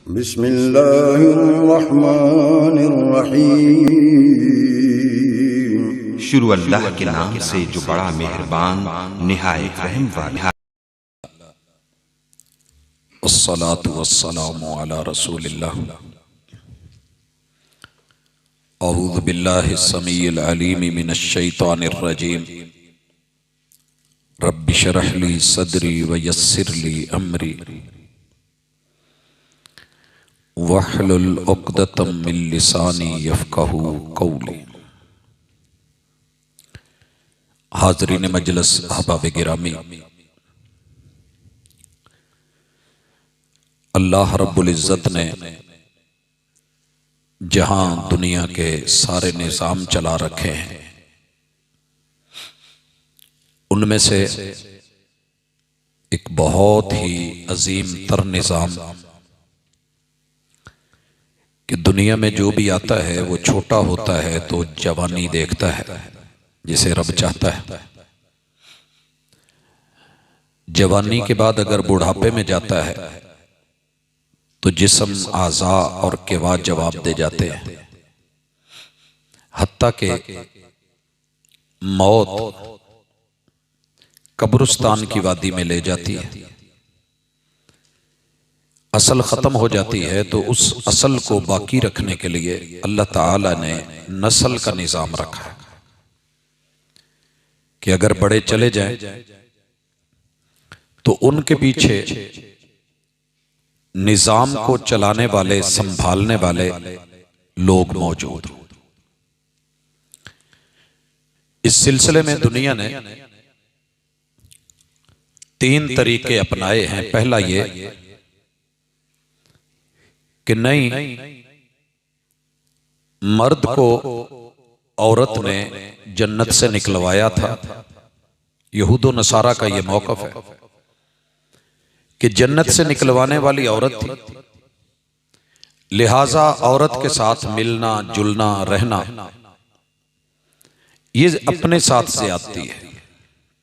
बिस्मिल्लाहिर्रहमानिर्रहीम। शुरू अल्लाह के नाम से जो बड़ा मेहरबान निहायत रहम वाला। अस्सलातु वस्सलामु अला रसूलिल्लाह। औज़ु बिल्लाहिस समीइल अलीम मिनश शैतानिर रजीम। रब्बि शरह ली सदरी व यस्सिर ली अमरी वहलुल उक़दतम मिन लिसानी यफ़क़हू क़ौली। हाज़रीन मजलिस अहबाब गिरामी, अल्लाह रब्बुल इज़्ज़त ने जहां दुनिया के सारे निज़ाम चला रखे हैं, उनमें से एक बहुत ही अजीम तर निज़ाम कि दुनिया में जो भी आता है वो छोटा होता है तो जवानी देखता है जिसे रब चाहता है। जवानी के बाद अगर बुढ़ापे में जाता है तो जिस्म, आज़ा और किवा जवाब दे जाते हैं। हत्ता के मौत कब्रिस्तान की वादी में ले जाती है, असल खत्म हो जाती है, तो उस असल को बाकी रखने के लिए अल्लाह ताला ने नस्ल का निज़ाम रखा है कि अगर बड़े चले जाएं तो उनके पीछे निज़ाम को चलाने वाले, संभालने वाले लोग मौजूद। इस सिलसिले में दुनिया ने 3 तरीके अपनाए हैं। पहला ये कि नहीं, मर्द को औरत ने जन्नत से निकलवाया था। यहूदो नसारा का यह मौक़िफ़ है कि जन्नत से निकलवाने वाली औरत थी, लिहाजा औरत के साथ मिलना जुलना रहना ये अपने साथ ज़्यादती है,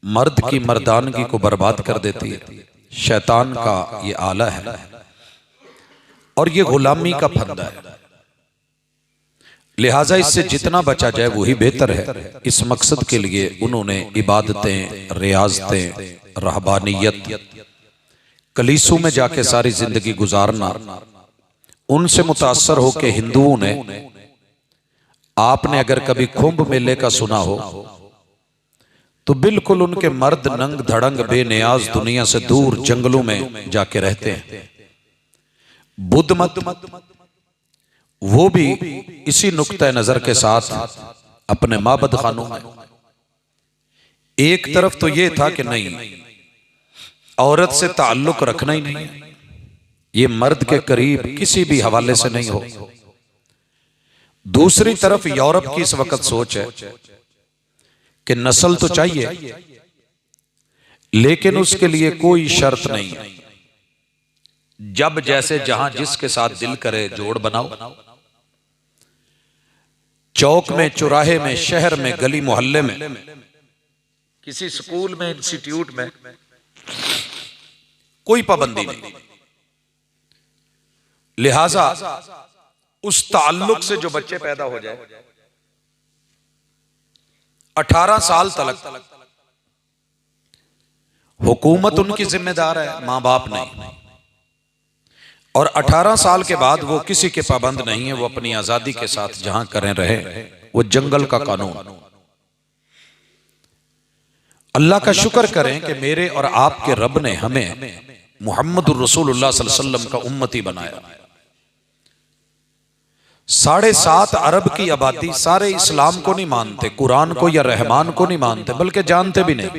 मर्द की मर्दानगी को बर्बाद कर देती है, शैतान का ये आला है और ये गुलामी का फंदा है। लिहाजा इससे जितना बचा जाए वही बेहतर है। इस मकसद के लिए उन्होंने इबादतें, रियाजतें, रहबानियत, कलीसू में जाके सारी जिंदगी गुजारना, उनसे मुतासर होकर हिंदुओं ने, आपने अगर कभी कुंभ मेले का सुना हो तो बिल्कुल उनके मर्द नंग धड़ंग बेनियाज दुनिया से दूर जंगलों में जाके रहते हैं। बुद्ध मत वो भी इसी नुक्ता नजर के साथ अपने माबद खानों में, एक तरफ तो ये था कि नहीं, औरत से ताल्लुक रखना ही नहीं, ये मर्द के करीब किसी भी हवाले से नहीं हो। दूसरी तरफ यूरोप की इस वक्त सोच है कि नस्ल तो चाहिए लेकिन उसके लिए कोई शर्त नहीं, जब जैसे जहां जिसके साथ दिल करे जोड़ बनाओ। चौक में, चौराहे में, शहर में, गली मोहल्ले में, किसी स्कूल में, इंस्टीट्यूट में कोई पाबंदी नहीं। लिहाजा उस ताल्लुक से जो बच्चे पैदा हो जाए, 18 साल तक हुकूमत उनकी जिम्मेदार है, मां बाप नहीं। और 18 साल के बाद वो किसी के पाबंद नहीं है, वो अपनी आजादी के साथ जहां करें रहे। वो जंगल का कानून। अल्लाह का शुक्र करें कि मेरे और आपके रब ने हमें मुहम्मदुर रसूलुल्लाह सल्लल्लाहु अलैहि वसल्लम का उम्मती बनाया। 7.5 अरब की आबादी सारे इस्लाम को नहीं मानते, कुरान को या रहमान को नहीं मानते, बल्कि जानते भी नहीं।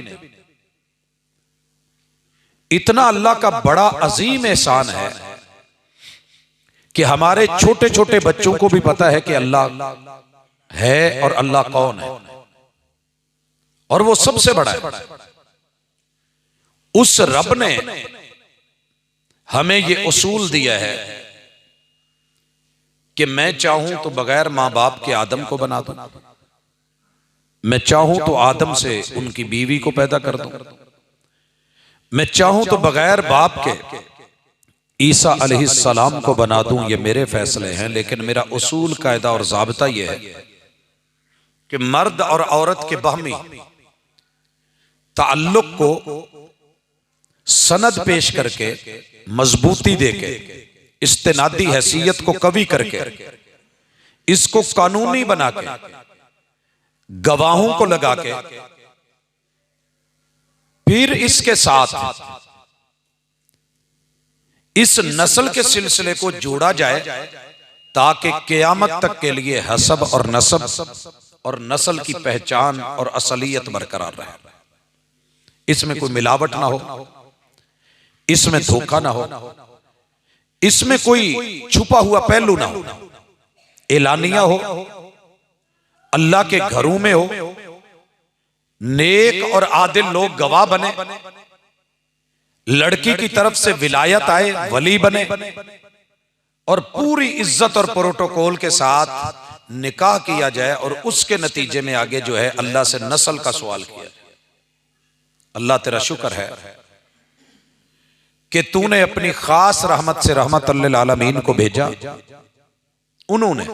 इतना अल्लाह का बड़ा अजीम एहसान है कि हमारे छोटे छोटे बच्चों को भी पता है कि अल्लाह है और अल्लाह कौन है, और वो सबसे बड़ा है। उस रब ने हमें ये उसूल दिया है कि मैं चाहूं तो बगैर मां बाप के आदम को बना दूं, मैं चाहूं तो आदम से उनकी बीवी को पैदा कर दूं, मैं चाहूं तो बगैर बाप के ईसा अलैहिस्सलाम को बना दूं, ये मेरे फैसले हैं, लेकिन मेरा उसूल, कायदा और ज़ाब्ता यह है कि मर्द और औरत के बाहमी ताल्लुक को सनद पेश करके, मजबूती देके, इस्तेनादी हैसियत को कवी करके, इसको कानूनी बना के, गवाहों को लगा के, फिर इसके साथ इस नस्ल के सिलसिले को जोड़ा जाए ताकि क़यामत तक के लिए हसब और नसब और नस्ल की पहचान और असलियत बरकरार रहे। इसमें कोई मिलावट ना हो, इसमें धोखा ना हो, इसमें कोई छुपा हुआ पहलू ना हो, एलानिया हो, अल्लाह के घरों में हो, नेक और आदिल लोग गवाह बने, लड़की की तरफ से विलायत आए, वली बने, और पूरी इज्जत और प्रोटोकॉल के साथ निकाह किया जाए, और उसके नतीजे में आगे जो है अल्लाह से नस्ल का सवाल किया जाए। अल्लाह तेरा शुक्र है कि तूने अपनी खास रहमत से रहमतुल्लिल आलमीन को भेजा, उन्होंने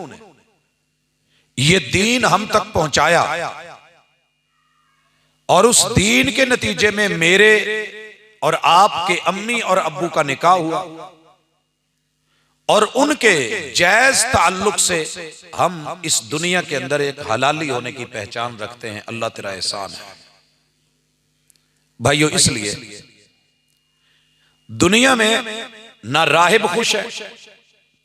ये दीन हम तक पहुंचाया, और उस दीन के नतीजे में मेरे और आपके अम्मी और अब्बू का निकाह हुआ, और उनके जायज ताल्लुक से हम इस दुनिया के अंदर एक हलाली होने की पहचान रखते हैं। अल्लाह तेरा एहसान है भाइयों। इसलिए दुनिया में ना राहिब खुश है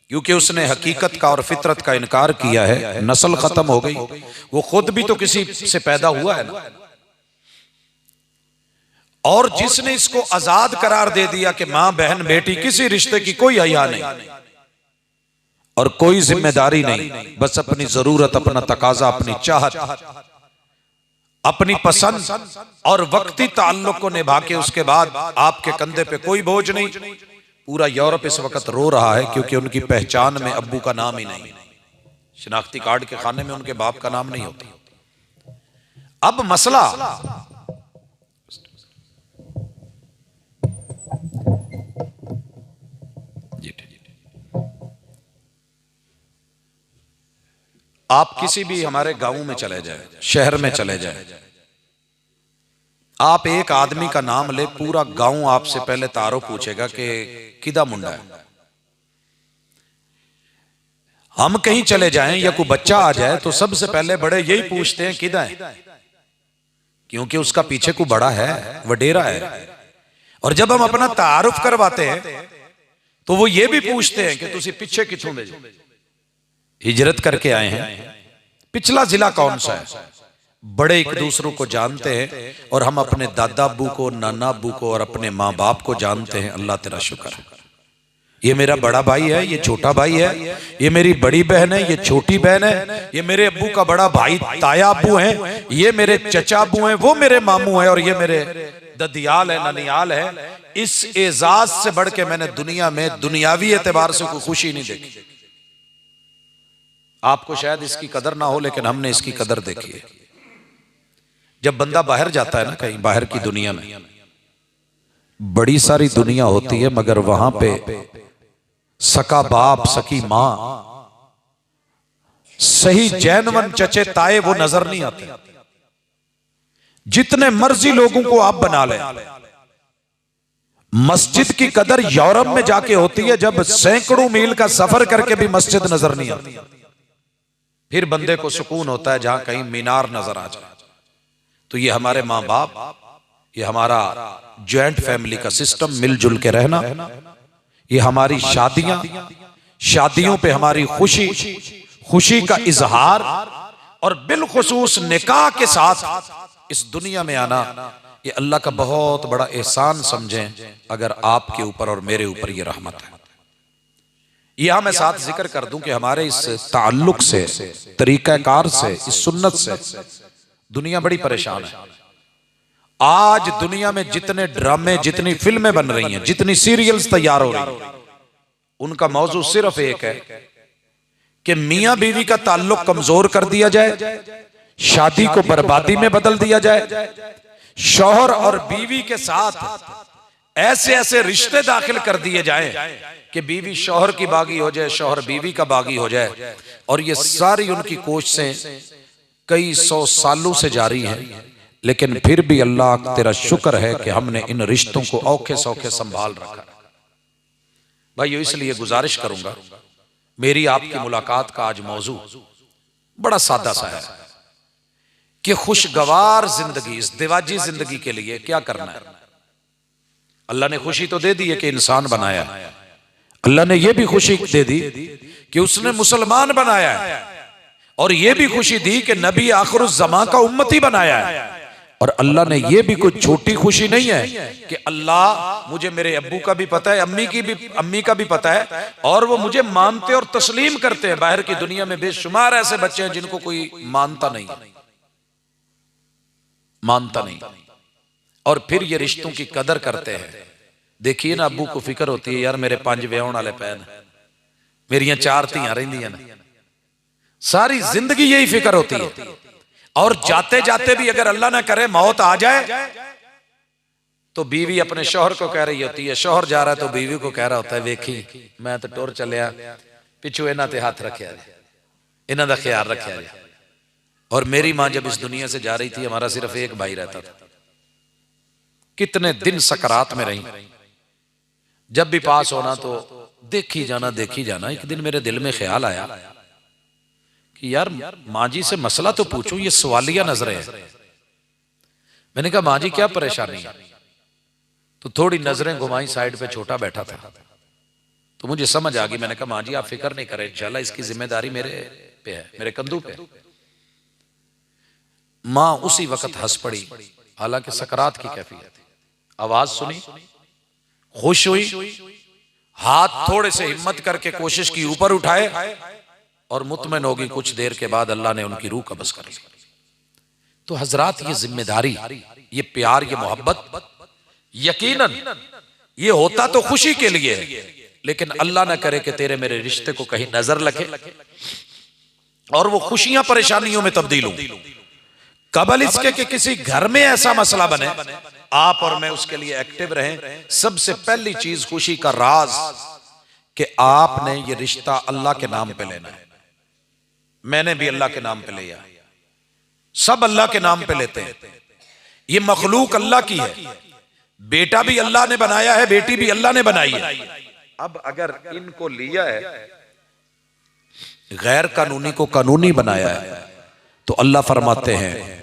क्योंकि उसने हकीकत का और फितरत का इनकार किया है, नस्ल खत्म हो गई, वो खुद भी तो किसी से पैदा हुआ है ना, और जिसने इसको आजाद करार दे दिया कि मां बहन बेटी किसी रिश्ते की कोई हया नहीं और कोई जिम्मेदारी नहीं, बस अपनी जरूरत, अपना तकाजा, अपनी चाहत, अपनी पसंद और वक्ती ताल्लुक को निभा के उसके बाद आपके कंधे पे कोई बोझ नहीं। पूरा यूरोप इस वक्त रो रहा है क्योंकि उनकी पहचान में अब्बू का नाम ही नहीं, शिनाख्ती कार्ड के खाने में उनके बाप का नाम नहीं होता। अब मसला आप किसी भी हमारे गांव में चले जाए, शहर में चले जाए, आप एक आदमी का नाम ले, पूरा गांव आपसे पहले तारो पूछेगा कि किदा मुंडा है। हम कहीं चले जाएं या कोई बच्चा आ जाए तो सबसे पहले बड़े यही पूछते हैं किदा है, क्योंकि उसका पीछे को बड़ा है, वडेरा है। और जब हम अपना तारुफ करवाते हैं तो वो ये भी पूछते हैं कि तुसी पीछे किथों दे हिजरत करके आए हैं, पिछला जिला कौन सा है। बड़े एक दूसरों को जानते हैं, और हम अपने दादा अब्बू को, नाना अब्बू को और अपने माँ बाप को जानते हैं। अल्लाह तेरा शुक्र है, ये मेरा बड़ा भाई है, ये छोटा भाई है, ये मेरी बड़ी बहन है, ये छोटी बहन है, ये मेरे अब्बू का बड़ा भाई ताया अब्बू है, ये मेरे चचा अब्बू हैं, वो मेरे मामू है, और ये मेरे ददियाल है, ननियाल है। इस एजाज से बढ़ के मैंने दुनिया में दुनियावी एतबार से कोई खुशी नहीं देखी। आपको शायद इसकी कदर ना हो, लेकिन हमने इसकी कदर देखी है। जब बंदा बाहर जाता है ना, कहीं बाहर की दुनिया में, बड़ी सारी दुनिया होती है, मगर वहां पे सका बाप, सकी मां, सही जैनवन चचे ताए वो नजर नहीं आते। जितने मर्जी लोगों को आप बना लें, मस्जिद की कदर यूरोप में जाके होती है जब सैकड़ों मील का सफर करके भी मस्जिद नजर नहीं आती। फिर बंदे को सुकून होता है जहां कहीं मीनार नजर आ जाए। तो ये हमारे माँ बाप, ये हमारा जॉइंट फैमिली का सिस्टम, मिलजुल के रहना, ये हमारी शादियां, शादियों पे हमारी खुशी, खुशी का इजहार, और बिलखुसूस निकाह के साथ इस दुनिया में आना, ये अल्लाह का बहुत बड़ा एहसान समझें अगर आपके ऊपर और मेरे ऊपर ये रहमत है। यहां मैं साथ जिक्र कर दूं कि हमारे इस ताल्लुक से, तरीकाकार से, इस सुन्नत से दुनिया बड़ी परेशान है। आज दुनिया में जितने ड्रामे, जितनी फिल्में बन रही हैं, जितनी सीरियल्स तैयार हो रही हैं, उनका मौजू सिर्फ एक है कि मियां बीवी का ताल्लुक कमजोर कर दिया जाए, शादी को बर्बादी में बदल दिया जाए, शौहर और बीवी के साथ ऐसे ऐसे रिश्ते दाखिल कर दिए जाएं कि बीवी शौहर की बागी हो जाए, शौहर बीवी का बागी हो जाए। और ये सारी उनकी कोशिशें कई सौ सालों से जारी हैं, लेकिन फिर भी अल्लाह तेरा शुक्र है कि हमने इन रिश्तों को औखे सौखे संभाल रखा। भाइयों, इसलिए गुजारिश करूंगा, मेरी आपकी मुलाकात का आज मौजू बड़ा सादा सा है कि खुशगवार जिंदगी, इस दिवाजी जिंदगी के लिए क्या करना है। अल्लाह ने खुशी तो दे दी है कि इंसान बनाया, अल्लाह ने यह भी खुशी दे दी कि उसने मुसलमान बनाया है, और यह भी खुशी दी कि नबी आखिरुज़्ज़मा का उम्मती बनाया है। और अल्लाह ने यह भी कोई छोटी खुशी नहीं है कि अल्लाह मुझे, मेरे अब्बू का भी पता है, अम्मी का भी पता है, और वो मुझे मानते और तस्लीम करते हैं। बाहर की दुनिया में बेशुमार ऐसे बच्चे हैं जिनको कोई मानता नहीं, और फिर ये रिश्तों की कदर करते हैं। देखिए ना, अब्बू को फिक्र होती है, यार मेरे 5 विआहण वाले पैन, मेरियां 4 धियां रहिंदियां ने, सारी जिंदगी यही फिक्र होती है। और जाते जाते भी अगर अल्लाह ना करे मौत आ जाए तो बीवी अपने शौहर को कह रही होती है, शौहर जा रहा है तो बीवी को कह रहा होता है, वेखी मैं तो टुर चलिया, पिछू इन्हां ते हाथ रखिया, इन्हां दा ख्याल रखिया। और मेरी मां जब इस दुनिया से जा रही थी, हमारा सिर्फ एक भाई रहता था। कितने दिन सकरात में रही, जब भी पास होना तो देखी जाना। एक दिन मेरे दिल में ख्याल आया कि यार माँ जी से मसला तो पूछूं, ये सवालिया नजरें हैं। मैंने कहा माँ जी क्या परेशानी है? तो थोड़ी नजरें घुमाई, साइड पे छोटा बैठा था, तो मुझे समझ आ गई। मैंने कहा माँ जी आप फिक्र नहीं करें, इंशाल्लाह इसकी जिम्मेदारी मेरे पे है, मेरे कंधों पे। माँ उसी वक्त हंस पड़ी, हालांकि सकरात की कैफियत थी। आवाज सुनी, खुश हुई, हाथ थोड़े से हिम्मत करके कोशिश की ऊपर उठाए, और मुतमईन होगी। कुछ देर के बाद अल्लाह ने उनकी रूह कब्ज़ कर ली। तो हजरात, ये जिम्मेदारी, ये प्यार, ये मोहब्बत यकीनन ये होता तो खुशी के लिए है, लेकिन अल्लाह ना करे कि तेरे मेरे रिश्ते को कहीं नजर लगे और वो खुशियां परेशानियों में तब्दील हो। कबल इसके कि किसी घर में ऐसा मसला बने, आप और मैं उसके लिए एक्टिव रहें। सबसे पहली चीज खुशी का राज कि आपने ये रिश्ता अल्लाह के नाम पे लेना है। मैंने भी अल्लाह के नाम पे लिया, सब अल्लाह के नाम पे लेते हैं। ये मखलूक अल्लाह की है, बेटा भी अल्लाह ने बनाया है, बेटी भी अल्लाह ने बनाई है। अब अगर इनको लिया है, गैर कानूनी को कानूनी बनाया है, तो अल्लाह फरमाते हैं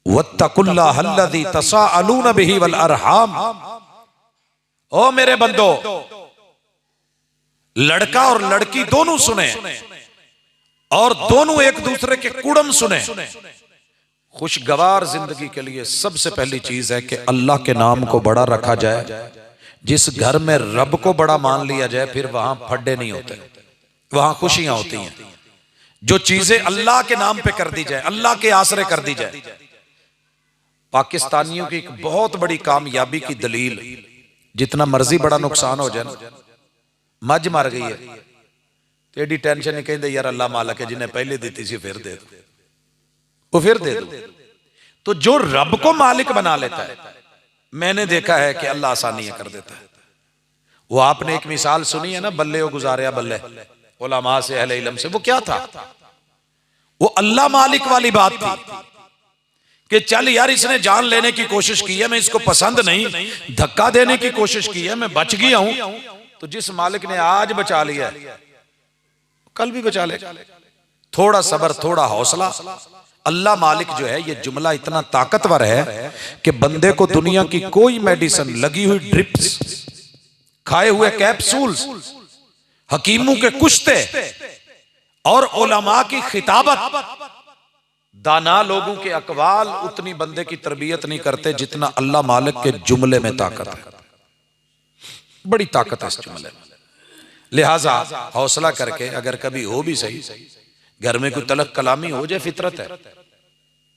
वत्तकुल्लाह अल्लज़ी तसाअलून बिही वल अरहाम। ओ मेरे बंदो, लड़का और लड़की दोनों सुने और दोनों एक दूसरे के कुड़म सुने। खुशगवार जिंदगी के लिए सबसे पहली चीज है कि अल्लाह के नाम को बड़ा रखा जाए। जिस घर में रब को बड़ा मान लिया जाए, फिर वहां फड्डे नहीं होते, वहां खुशियां होती हैं। जो चीजें अल्लाह के नाम पे कर दी जाए, अल्लाह के आसरे कर दी जाए। पाकिस्तानियों की एक बहुत बड़ी कामयाबी की दलील, जितना मर्जी बड़ा नुकसान हो जाए, मज मर गई है तो एडी टेंशन नहीं, कहते यार अल्लाह मालक है, जिन्हें पहले दी थी फिर दे दो, वो फिर दे दो। तो जो रब को मालिक बना लेता है, मैंने देखा है कि अल्लाह आसानियां कर देता है। वो आपने एक मिसाल सुनी है ना, बल्ले वो गुजारिया बल्ले, उलमा से, अहले इल्म से। वो क्या था? वो अल्लाह मालिक वाली बात थी कि चल यार इसने जान लेने की कोशिश की है, मैं इसको पसंद नहीं, धक्का देने की कोशिश की है, मैं बच गया हूं। तो जिस मालिक ने आज बचा लिया कल भी बचा ले। थोड़ा सब्र, थोड़ा हौसला। अल्लाह मालिक जो है, ये जुमला इतना ताकतवर है कि बंदे को दुनिया की कोई मेडिसिन, लगी हुई ड्रिप्स, खाए हुए कैप्सूल्स, हकीमों के कुश्ते और उलमा की खिताबत, दाना लोगों के अकवाल उतनी बंदे की तरबियत नहीं करते जितना अल्लाह मालिक के जुमले में ताकत है। बड़ी ताकत है इस जुमले में। लिहाजा हौसला करके, अगर कभी हो भी सही घर में कोई तलक कलामी हो जाए, फितरत है,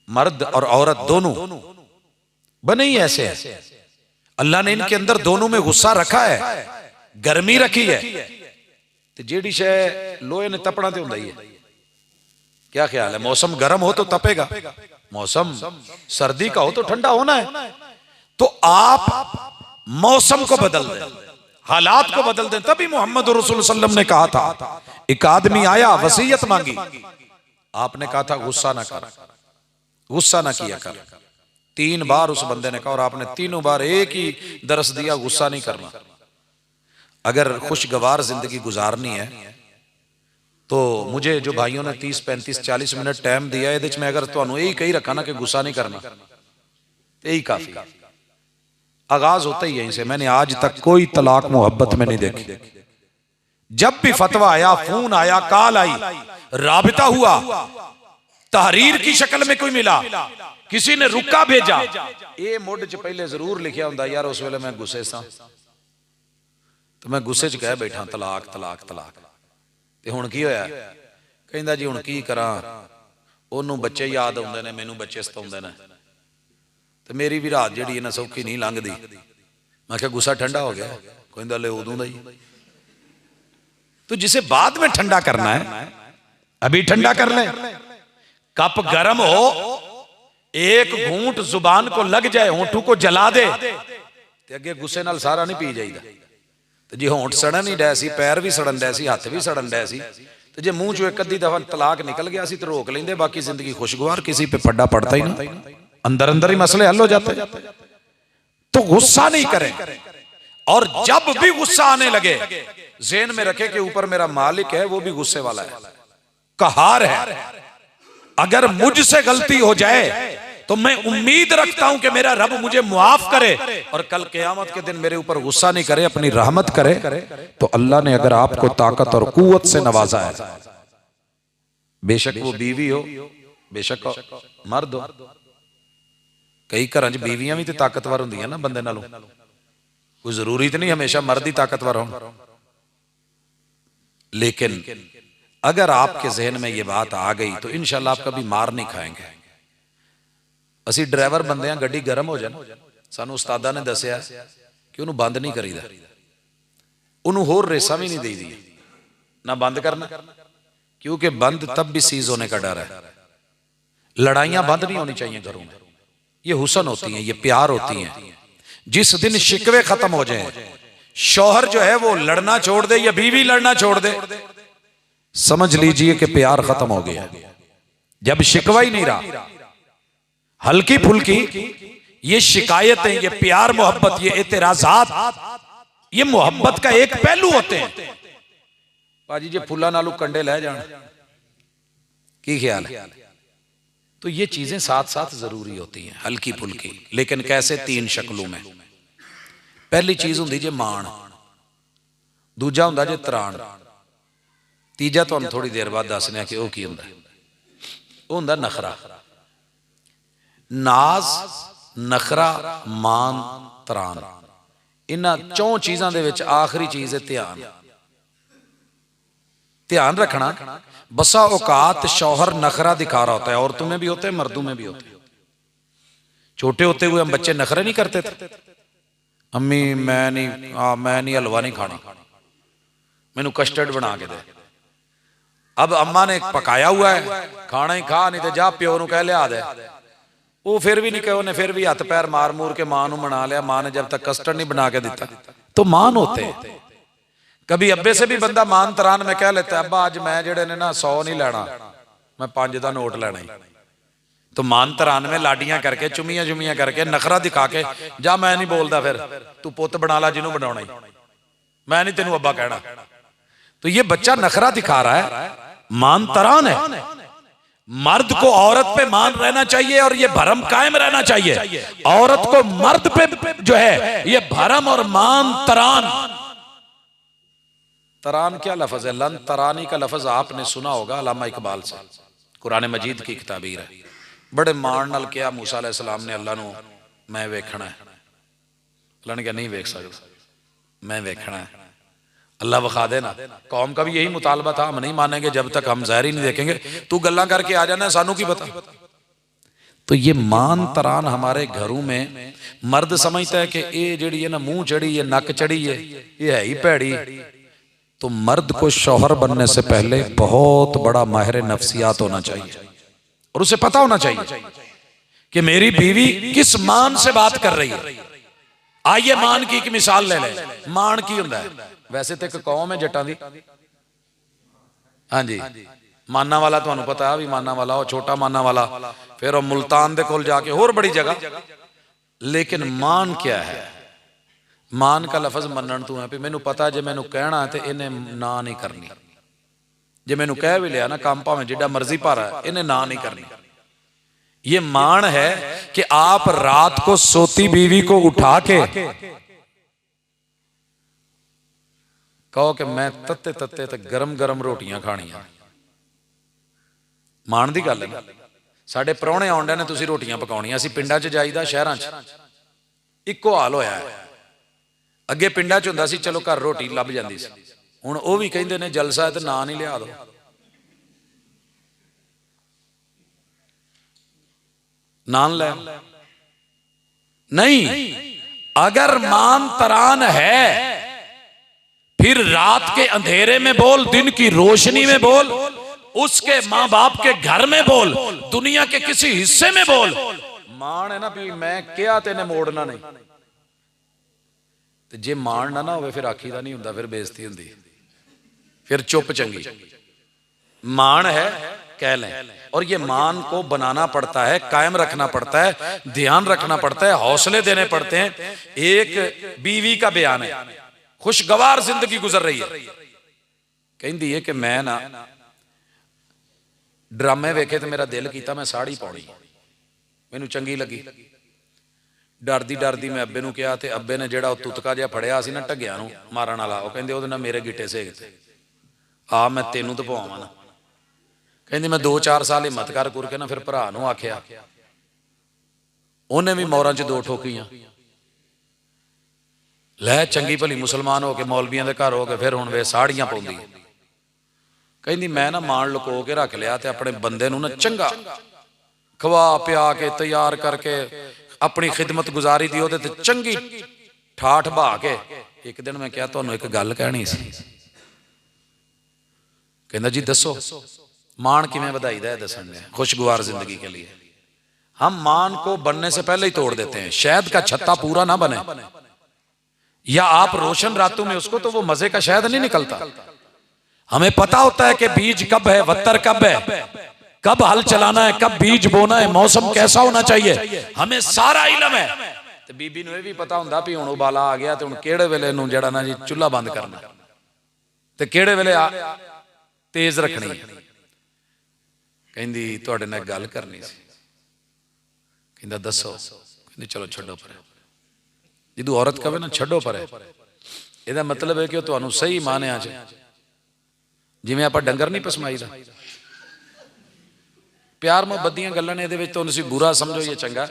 मर्द और औरत दोनों बने ही ऐसे हैं। अल्लाह ने इनके अंदर दोनों में गुस्सा रखा है, गर्मी रखी है। तो जेड़ी शय लोहे ने तपना तो होता ही है। क्या ख्याल है? मौसम गर्म हो तो तपेगा, मौसम सर्दी का हो तो ठंडा होना है। तो आप मौसम को बदल दें, हालात को बदल दें। तभी मोहम्मद रसूल सल्लल्लाहु अलैहि वसल्लम ने कहा था, एक आदमी आया वसीयत मांगी, आपने कहा था गुस्सा ना कर, गुस्सा ना किया कर। 3 बार उस बंदे ने कहा और आपने तीनों बार एक ही दरस दिया, गुस्सा नहीं करना। अगर खुशगवार जिंदगी गुजारनी है तो मुझे जो भाइयों ने 30, 35, 40 मिनट टाइम दिया है, मैं अगर तुहानू यही कही रखा ना कि गुस्सा नहीं करना, यही काफी। आगाज होता ही यहीं से। मैंने आज तक कोई तलाक मोहब्बत में नहीं देखी। जब भी फतवा आया, फोन आया, कॉल आई, राबिता हुआ, तहरीर की शक्ल में कोई मिला, किसी ने रुका भेजा, ये मुड च पहले जरूर लिखा होंदा यार उस वेले मैं गुस्से सा, तो मैं गुस्से च कह बैठा तलाक तलाक तलाक। ते हुण की होया? कहंदा जी हुण की करां, ओनू बच्चे याद आउंदे ने, मैनू बच्चे सताउंदे ने, ते मेरी भी रात जिहड़ी ना सौखी नहीं लंघदी। मैं क्या गुस्सा ठंडा हो गया? कहंदा ले उदों दा ही। तो जिसे बाद में ठंडा करना है अभी ठंडा कर ले। कप गर्म हो, एक घूंट जुबान को लग जाए, होंठों को जला दे, ते अगे गुस्से नाल सारा नहीं पी जाईदा। ते जे होंठ सड़न ही डै सी, पैर भी सड़न डै सी, हथ भी सड़न डै सी, ते जे मुंह चो एक अद्धी दफा तलाक निकल गया सी तो रोक लेंदे, बाकी जिंदगी खुशगवार, किसी पे फड्डा पड़ता ही ना, अंदर अंदर ही मसले हल हो जाते। तो गुस्सा नहीं करें, और जब भी गुस्सा आने लगे ज़हन में रखे कि ऊपर मेरा मालिक है, वो भी गुस्से वाला है, कहार है। अगर मुझसे गलती हो जाए तो मैं उम्मीद रखता हूं कि मेरा रब मुझे मुआफ करे और कल क़यामत के दिन मेरे ऊपर गुस्सा नहीं करे, अपनी रहमत करे। तो अल्लाह ने अगर आपको ताकत और कुव्वत से नवाजा है, बेशक वो बीवी हो, बेशक मर्द हो, कई घर बीवियां भी तो ताकतवर होंदी ना बंदे नालों, कोई जरूरी तो नहीं हमेशा मर्द ही ताकतवर हो। लेकिन अगर आपके जहन में ये बात आ गई तो इंशाल्लाह आप कभी मार नहीं खाएंगे। असी ड्राइवर बंदे हैं, गड्डी गर्म हो जाए, सानू उस्तादा ने दसिया कि उन्होंने बंद नहीं करीदा, उन्होंने होर रेसा भी नहीं देदी ना बंद करना, क्योंकि बंद तब भी सीज होने का डर है। लड़ाइयां बंद नहीं होनी चाहिए घरों में, ये हुस्न होती हैं, ये प्यार होती हैं। जिस दिन शिकवे खत्म हो जाए, शौहर जो है वो लड़ना छोड़ दे या बीवी लड़ना छोड़ दे, समझ लीजिए कि प्यार खत्म हो गया। जब शिकवा ही नहीं रहा, हल्की फुल्की ये शिकायतें, ये प्यार मोहब्बत, ये एतराजात, ये मोहब्बत का एक पहलू होते हैं। पाजी जे फुला नालू कंडे ले जान की ख्याल है? तो ये चीजें साथ साथ जरूरी होती हैं, हल्की फुल्की, लेकिन कैसे? 3 शक्लों में। पहली चीज होंदी जे मान, दूजा होंदा जे तरान, तीजा तो हम थोड़ी देर बाद दसने कि वह की होंदा। वो होंदा नखरा। नाज, नखरा, मान, तरान, इन्हां 4 चीज़ों दे विच आखिरी चीज है ध्यान। ध्यान रखना, बसा औकात शौहर नखरा दिखा रहा होता है, औरतों में भी होते हैं, मर्दों में भी होते हैं। छोटे होते हुए हम बच्चे नखरे नहीं करते थे, अम्मी मैं नहीं हलवा नहीं खाना, मैनू कस्टर्ड बना के दे। अब अम्मा ने पकाया हुआ है, खाना ही खा, नहीं तो जा प्यो नू कह लिया दे। वो फिर भी नहीं कहे, उन्हें फिर भी हथ पैर मार मूर के मां नू मना लिया। मां ने जब तक कस्टर्ड नहीं बना के दिता, तो मान होते हैं। कभी अब्बे से भी बंदा मान तरान में कह लेता है, अब्बा आज मैं जेड़े ने ना 100 नहीं लेना, मैं 5 का नोट लेना ही। तो मान तरान में लाडियां करके, चुमियां चुमियां करके, नखरा दिखा के, जा मैं नहीं बोलता, फिर तू पुत बना ला जिन्हों बनाना ही, मैं नहीं तेनू अब्बा कहना। तो ये बच्चा नखरा दिखा रहा है, मान तरान है। मर्द को औरत पे मान रहना चाहिए और ये भरम कायम रहना चाहिए। औरत को मर्द पे जो है ये भरम और मान तरान। तरान क्या लफ्ज है? लन तरानी का लफ्ज आपने सुना होगा अल्लामा इकबाल से, कुरान मजीद की किताबीर है। बड़े मान नाल क्या मूसा अलैहि सलाम ने अल्लाह नू मैं वेखना है, अल्लाह ने कहा नहीं वेख सकता, मैं वेखना है। अल्लाह बखा देना। कौम का भी यही मुतालबा था, हम नहीं मानेंगे जब तक हम ज़ाहिर ही नहीं देखेंगे, तू गल्ला करके आ जाना, सानू की पता। तो ये मान तरान हमारे घरों में मर्द समझता है कि ये जड़ी है ना मुंह चढ़ी है, नक चढ़ी है, ये है ही भैड़ी। तो मर्द को शौहर बनने से पहले बहुत बड़ा माहिर नफ्सियात होना चाहिए और उसे पता होना चाहिए कि मेरी बीवी किस मान से बात कर रही है। आइए मान की एक मिसाल ले लें। मान की हुंदा है? वैसे तो एक कौम है जट्टां दी, हाँ जी, माना वाला तुहानू पता भी, माना वाला वो छोटा माना वाला, फिर वो मुल्तान दे कोल जाके होर बड़ी जगह। लेकिन मान क्या है? मान का लफज मनन तू है भी मैनू पता जे मैनू कहना तो इन्हें ना नहीं करनी, जे मैनू कह भी लिया ना काम भावें जिड्डा मर्जी भारा है, इन्हें ना नहीं करनी। ये मान है कि आप रात को सोती बीवी को उठा के कहो कि मैं तत्ते तत्ते ते गरम गरम रोटियां खाणियां। मान दी गल है। साडे प्राहुणे आउंदे ने, तुसीं रोटियां पकाउणियां, असीं पिंडां च जाईदा, शहरां च इक्को हाल होया है। अगे पिंडां च हुंदा सी चलो घर रोटी लभ जांदी सी, हुण ओह भी कहिंदे ने जलसा है ते नान ही लिया दो। नान ले नहीं, अगर मान तरान है फिर रात के अंधेरे में बोल, दिन की रोशनी में बोल, उसके मां बाप के घर में बोल, दुनिया के किसी हिस्से में बोल। मान है ना भी मैं क्या तेने मोड़ना नहीं, तो जे मान ना हो फिर आखी दा नहीं हुंदा, फिर बेइज्जती हुंदी, फिर चुप चंगी। मान है कह लें, और ये मान को बनाना पड़ता है, कायम रखना पड़ता है, ध्यान रखना पड़ता है, हौसले देने पड़ते हैं। एक बीवी का बयान है, खुशगवार जिंदगी गुजर रही है, कहती है कि मैं ना ड्रामे वेखे तो मेरा दिल किया मैं साड़ी पाउणी, मैनू चंगी लगी। डरदी डरदी मैं अब्बे नू कहा, ते अब्बे ने जेड़ा तुतका जिहा फड़िया सी ना ढग्गिया नू मारन वाला, वो कहंदे ओहदे नाल मेरे गिट्टे सेकते, आ मैं तेनू तो पवावां ना। कहंदी मैं 2-4 साल हिम्मत कर के ना फिर भरा नू आख्या, उन्हें भी मोरां च 2 ठोकियां। लै चंगी भली मुसलमान हो के मौलवियां दे घर हो के फिर हुण वे साड़ियां पाउंदी। कहंदी मैं ना मान लुको के रख लिया, ते अपने बंदे नू ना चंगा खवा पिया के तैयार करके अपनी खिदमत गुजारी दी, ओहदे ते चंगी ठाठ बहा के। एक दिन मैं क्या तुहानू एक गल कहनी सी, कहंदा जी दसो मान किवें वधाईदा है, दसन दे खुशगवार जिंदगी के लिए। हम मान को बनने से पहले ही तोड़ देते हैं, शहद का छत्ता पूरा ना बने, या आप रोशन रातों में उसको, तो वो मजे का शहद नहीं निकलता। हमें पता होता है कि बीज कब है, वत्तर कब है, कब हल चलाना है, कब बीज बोना है, मौसम कैसा होना चाहिए, हमें सारा इल्म है। तो बीबी नूं भी पता हुंदा भी हुण उबाला आ गया, तो हुण किहड़े वेले नूं जेड़ा ना जी चुल्हा बंद करना, ते किहड़े वेले तेज रखनी है। कहंदी तुहाडे नाल गल करनी सी। कहंदा दसो। कहंदी चलो छड्डो परे। जदों औरत कहे ना छड्डो परे, ਇਹਦਾ मतलब है कि ਤੁਹਾਨੂੰ सही मानिया च जिवें आपां डंगर नहीं पसमाईदा, प्यार मुहब्बत दीयां गल्लां ने, इहदे विच तुसीं बुरा समझो ये चंगा,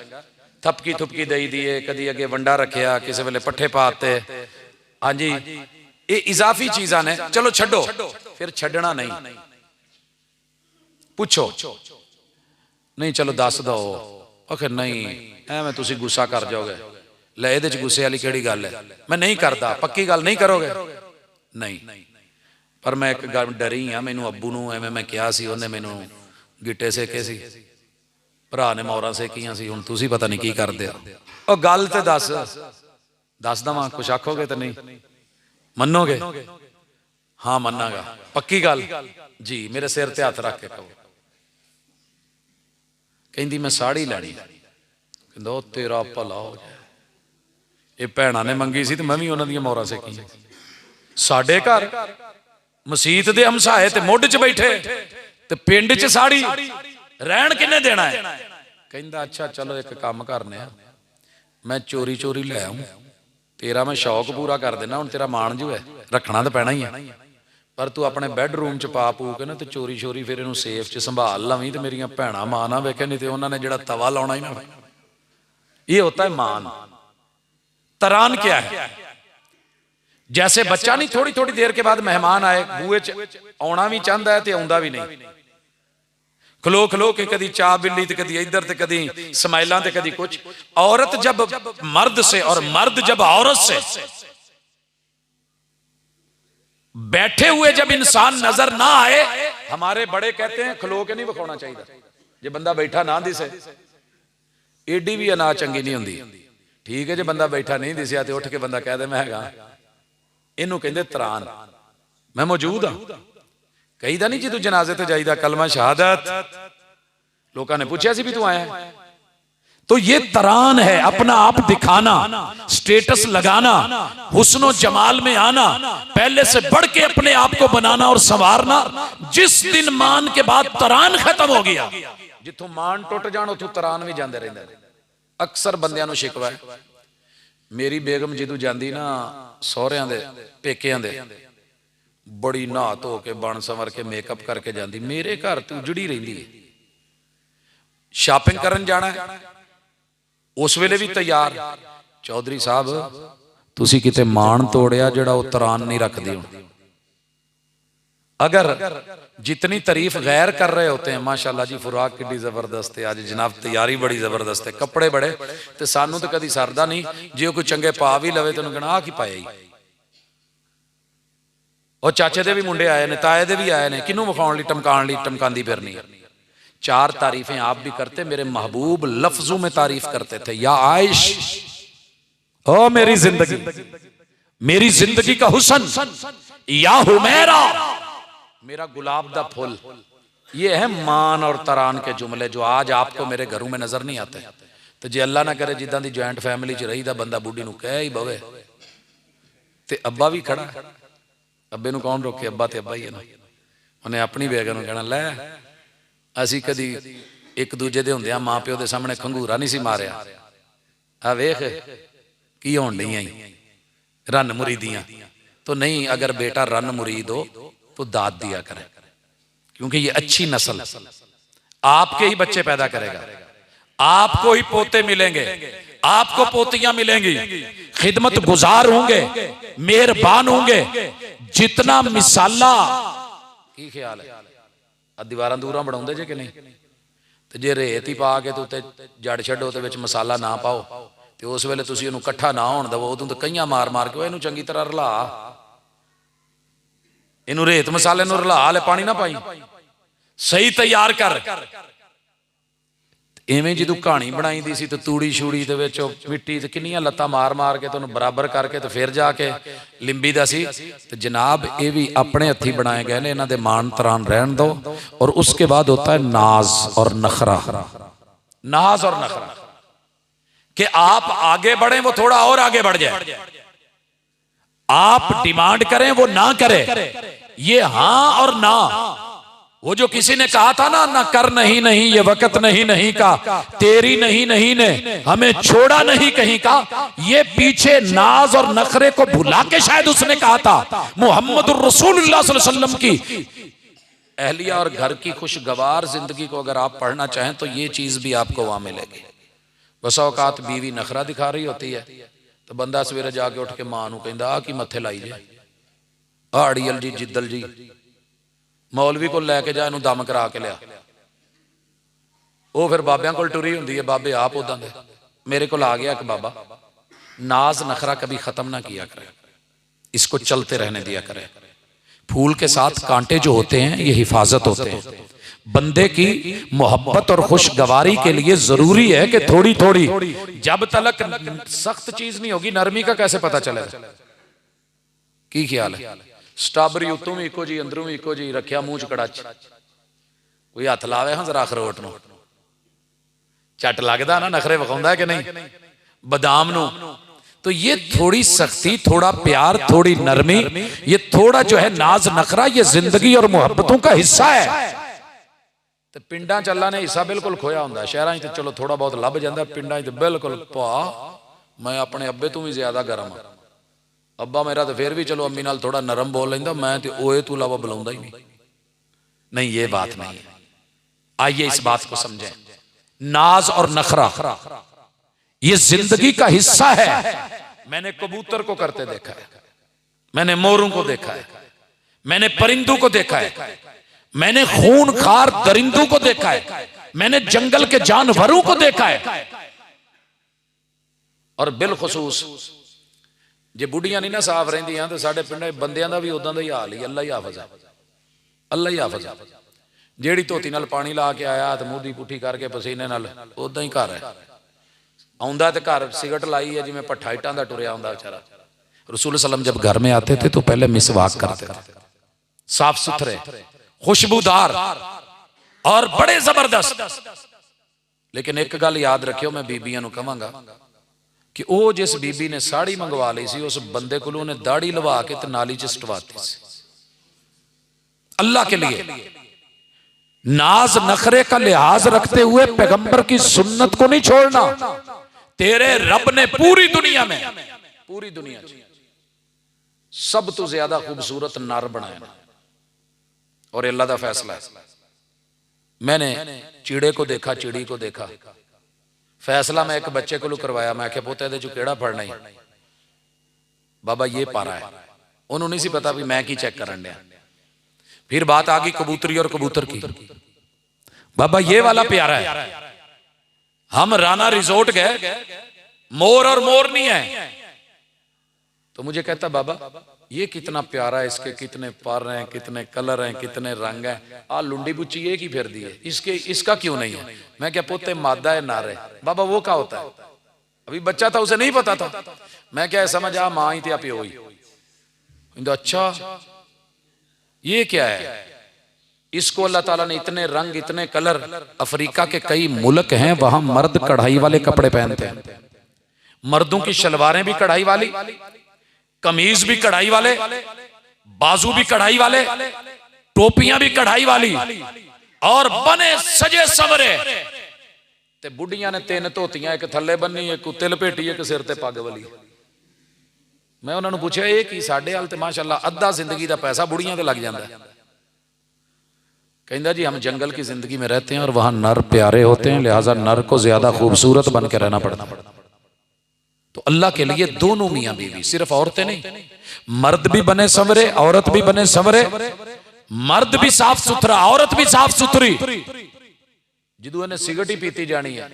थपकी थुपकी दई दी है, कदी अगे वंडा रखिया, किसी वेले पट्ठे पाते, हाँ जी ये इजाफी चीज़ां ने। चलो छड्डो, फिर छड्डना नहीं, पूछो नहीं चलो दस दो, आखिर नहीं एवें तुसीं गुस्सा कर जाओगे, ले इहदे च गुस्से वाली किहड़ी गल है, मैं नहीं करता, पक्की गल नहीं करोगे, नहीं पर मैं एक गल डरी हाँ, मैनू अब्बू नूं एवें मैं कहा सी, उन्हें मैनू गिट्टे सेके सी, भरा ने मौरां सेकियां सी, हुण तुसीं पता नहीं की करदे हो। ओ गल ते दस दवां, कुछ आखोगे तो नहीं मनोगे? हाँ मनागा, पक्की गल जी, मेरे सिर ते हथ रख के कहो। कहंदी मैं साड़ी लैनी, कहंदा ओ तेरा भला हो जाए, ये भैणां ने मंगी सी ते मैं भी उन्हां दीयां मौरां सेकीयां। साडे घर मसीत दे हमसाए ते मुੱਢ च बैठे ते पिंड च साड़ी, रहन किन्ने देना है? कहंदा अच्छा चलो एक काम करने, मैं चोरी चोरी ले आऊं, तेरा मैं शौक पूरा कर देना, हुण तेरा मान जो है रखना तो पैना ही है, पर तू अपने बैडरूम च पा पू के ना ते चोरी चोरी फिर इहनूं सेफ च संभाल लवीं, ते मेरियां भैणां मां ना वेखे, नहीं ते उन्हां ने जिहड़ा तवा लाउणा ही ना। ये होता है मान। तरान क्या है? जैसे बच्चा नहीं थोड़ी थोड़ी देर के बाद मेहमान आए, बूहे च आउणा भी चाहता है ते आउंदा भी नहीं, खलो खलो के कदी चा बिल्ली ते कदी इधर ते कदी स्माइलां ते कदी कुछ। औरत जब मर्द से और मर्द जब औरत से बैठे हुए जब इंसान नजर ना आए, हमारे बड़े कहते हैं खलो के नहीं विखाना चाहिए, जे बंदा बैठा ना दिसे, एडी भी अना चंगी नहीं हुंदी। ठीक है जे बंदा बैठा नहीं दिसिया तो उठ के बंदा कह दे मैं हैगा, इनू कहंदे तरान। मैं मौजूद हाँ, कही दा नहीं जो जनाजे ते जाईदा कलमा शहादत, लोगों ने पूछा सी भी तू आया है। तो ये तरान है, अपना आप दिखाना, स्टेटस लगाना, हुस्नो जमाल में आना, पहले से बढ़ के अपने आप को बनाना और संवारना। जिस दिन मान के बाद तरान खत्म हो गया, जिथों मान टुट जान उथों तरान भी जाते रहते। अक्सर बंदियां नूं शिकवा है, मेरी बेगम जदों जांदी ना सहुरियां दे पेकियां दे, बड़ी नहा धो के बन संवर के मेकअप करके जाती, मेरे घर तू उजड़ी रही है। शॉपिंग करन जाना है उस वेले भी तैयार, चौधरी साहब तुसी किते मान तोड़िया जड़ा वो तरान नहीं रखती। अगर जितनी तारीफ गैर कर रहे होते हैं, माशाल्लाह जी फुराक कितनी जबरदस्त है, आज जनाब तैयारी बड़ी जबरदस्त है, कपड़े बड़े, तो सानू तो कभी सरदा नहीं, जो कोई चंगे पा भी लवे तो कहना आ की पाया ही। और चाचे दे भी मुंडे आए ने, ताए दे भी आए ने, किनू विखाउण लई टमकाण लई टमकांदी फिरनी है। चार तारीफें आप भी करते, मेरे महबूब लफ्जों में तारीफ करते थे, या आयश ओ मेरी जिंदगी का हुसन, या हुमैरा मेरा गुलाब दा फुल। ये है मान और तरान के जुमले जो आज आपको मेरे घरों में नजर नहीं आते। तो जे अल्लाह ना करे जिदा दी ज्वाइंट फैमिली च रही दा बंदा बुढ़ी नूं कह ही बवे, ते अब्बा भी खड़ा, अब्बे नूं कौन रोके, अब्बा ते अब्बा ही है ना। उन्हें अपनी बेगम नूं कहना, लै असी कदी एक दूजे दे हुंदियां मां प्यो दे सामने खंगूरा नहीं सी मारिया, आ वेख की होण डईयां रन मुरीदियां। तो नहीं, अगर बेटा रन मुरीद हो तो दाद दिया करे, क्योंकि ये अच्छी नस्ल आपके ही बच्चे पैदा करेगा, आपको ही पोते मिलेंगे, आपको पोतियां मिलेंगी, खिदमत गुजार होंगे, मेहरबान होंगे। जितना मिसाला की ख्याल है, दीवार दूर बनाते जे कि नहीं, तो जे रेत ही पा के तो उत्ते जड़ छड्डो तो विच मसाला ना पाओ, तो उस वेले तुसीं इहनूं इकट्ठा ना होण दवो, उदों तो कईयां मार मार के इहनूं चंगी तरह रला, इनू रेत मसाले नूं रला ले, पानी ना पाई, सही तैयार कर। इवें जदों कहानी बनाई दी सी तो तूड़ी शूड़ी दे विच मिट्टी ते किन्नियां लत्तां मार मार के तुहानूं बराबर करके तो फिर जाके लिंबी दा सी। तो जनाब ये भी अपने हथी बनाए गए ने, इन्हां दे मान तरान रहन दो। और उसके बाद होता है नाज और नखरा। नाज और नखरा कि आप आगे बढ़े वो थोड़ा और आगे बढ़ जाए, आप डिमांड करें वो ना करे, ये हां और ना। वो जो किसी ने कहा था ना, ना कर नहीं नहीं ये वक्त नहीं नहीं का, तेरी नहीं नहीं ने हमें छोड़ा नहीं कहीं का, ये पीछे नाज और नखरे को भुला के शायद उसने कहा था। मुहम्मदुर रसूलुल्लाह सल्लल्लाहु अलैहि वसल्लम की अहलिया और घर की खुशगवार जिंदगी को अगर आप पढ़ना चाहें तो ये चीज भी आपको वहां मिलेगी। बसा औकात बीवी नखरा दिखा रही होती है तो बंदा सवेरे जाके उठ के मां नूं कहंदा आ की मत्थे लाई जे, अड़ियल जी जिद्दल जी मौलवी को लैके जा, इनू दम करा के लिया। वो फिर बाबियां कोल टुरी हुंदी है, बाबे आप उदां दे। मेरे को आ गया एक बाबा, नाज नखरा कभी खत्म ना किया करे, इसको चलते रहने दिया करे। फूल के साथ कांटे जो होते हैं ये हिफाजत होते हैं। बंदे की मोहब्बत और खुशगवारी के लिए जरूरी है कि थोड़ी थोड़ी, जब तक सख्त चीज नहीं होगी नरमी का कैसे पता चलेगा। की ख्याल है? स्ट्राबरी उत्तों भी इको जी अंदरों भी इको जी, रखिया मुंह च कड़ाच, कोई हथ लावे हाँ जरा अखरोट नूं झट लगदा ना, नखरे विखाउंदा है कि नहीं, बदाम नूं। तो ये थोड़ी सख्ती, थोड़ा प्यार, थोड़ी नरमी, ये थोड़ा जो है नाज नखरा, ये जिंदगी और मोहब्बतों का हिस्सा है। तो पिंडां च अल्लाह ने हिस्सा बिल्कुल खोया हुंदा, शहरां च चलो थोड़ा बहुत लभ जांदा, पिंडां च बिल्कुल पा मैं अपने अब्बे तों भी ज्यादा गर्म हाँ। अब्बा मेरा तो फिर भी चलो अम्मी नाल थोड़ा नरम बोल लेंदा, मैं तो ओए तू अलावा बुलाऊंदा ही नहीं। ये बात नहीं है। आइए इस बात को समझें। नाज और नखरा ये जिंदगी का हिस्सा है। मैंने कबूतर को करते देखा है, मैंने मोरों को देखा है, मैंने परिंदों को देखा है, मैंने खूनखार दरिंदों को देखा है, मैंने जंगल के जानवरों को देखा है। और बिलखुसूस जे बुढ़ियां नहीं ना साफ रहिंदियां तो साडे पिंडां बंदियां दा भी उदां दा ही हाल ही। अल्लाह ही हाफिज़ है, अल्लाह ही हाफिज़ है। जेड़ी धोती नाल पानी ला के आया तो मूधी पुठी करके पसीने नाल उदां ही घर है। आउंदा ते घर सिगरट लाई है जिवें भट्ठा इटां दा टुरिया आउंदा बेचारा। रसूल सल्लम जब घर में आते थे तो पहले मिसवाक करते थे, साफ सुथरे, खुशबूदार और बड़े जबरदस्त। लेकिन एक गल याद रखियो, मैं बीबियां नूं कहांगा कि वो जिस बीबी ने साड़ी मंगवा ली सी उस बंदे को उन्हें दाढ़ी लवा के ते नाली च सटवाती सी। अल्लाह के लिए नाज नखरे का लिहाज रखते हुए पैगंबर की सुन्नत को नहीं छोड़ना। तेरे रब ने पूरी दुनिया में, पूरी दुनिया सब तो ज्यादा खूबसूरत नर बनाया और अल्लाह का फैसला है। मैंने चिड़े को देखा, चिड़ी को देखा, फैसला मैं एक बच्चे को करवाया। मैं क्या पोते दे चो केड़ा पढ़ना ही बाबा ये पारा है, उन्होंने नहीं सी पता भी मैं की चेक करन दिया। फिर बात आ गई कबूतरी और कबूतर की, बाबा ये वाला प्यारा है। हम राना रिजोर्ट गए, मोर और मोर नहीं है, तो मुझे कहता बाबा ये कितना प्यारा है, इसके कितने पर हैं, कितने कलर हैं, कितने रंग हैं, आ लुंडी बुच्ची ये की फिर दी है, इसका क्यों नहीं है। मैं क्या पोते मादा है नार है। बाबा वो क्या होता है, अभी बच्चा था उसे नहीं पता था। मैं क्या समझ आ मां ही थी प्यो ही। अच्छा ये क्या है, इसको अल्लाह ताला ने इतने रंग इतने कलर। अफ्रीका के कई मुल्क हैं वहां मर्द कढ़ाई वाले कपड़े पहनते हैं, मर्दों की शलवारें भी कढ़ाई वाली, कमीज भी कढ़ाई वाले, बाजू भी कढ़ाई वाले, टोपियां भी कढ़ाई वाली, और बने सजे सवरे ते बुढ़ियां ने 3 धोतियां, एक थल्ले बन्नी, एक उत्ते लपेटी, एक सिर ते पग वाली। मैं उन्होंने पूछा ये की, साडे हाल ते माशाअल्लाह अद्धा जिंदगी का पैसा बुढ़ियां ते लग जाता है। कहता जी हम जंगल की जिंदगी में रहते हैं और वहां नर प्यारे होते हैं, लिहाजा नर को ज्यादा खूबसूरत बन के रहना पड़ता। तो अल्लाह के लिए दोनों मियां बीवी, सिर्फ औरतें नहीं, मर्द भी बने संवरे, औरत भी बने संवरे, मर्द भी साफ सुथरा, औरत भी साफ सुथरी। जिदू इन्हें सिगरट ही पीती जानी है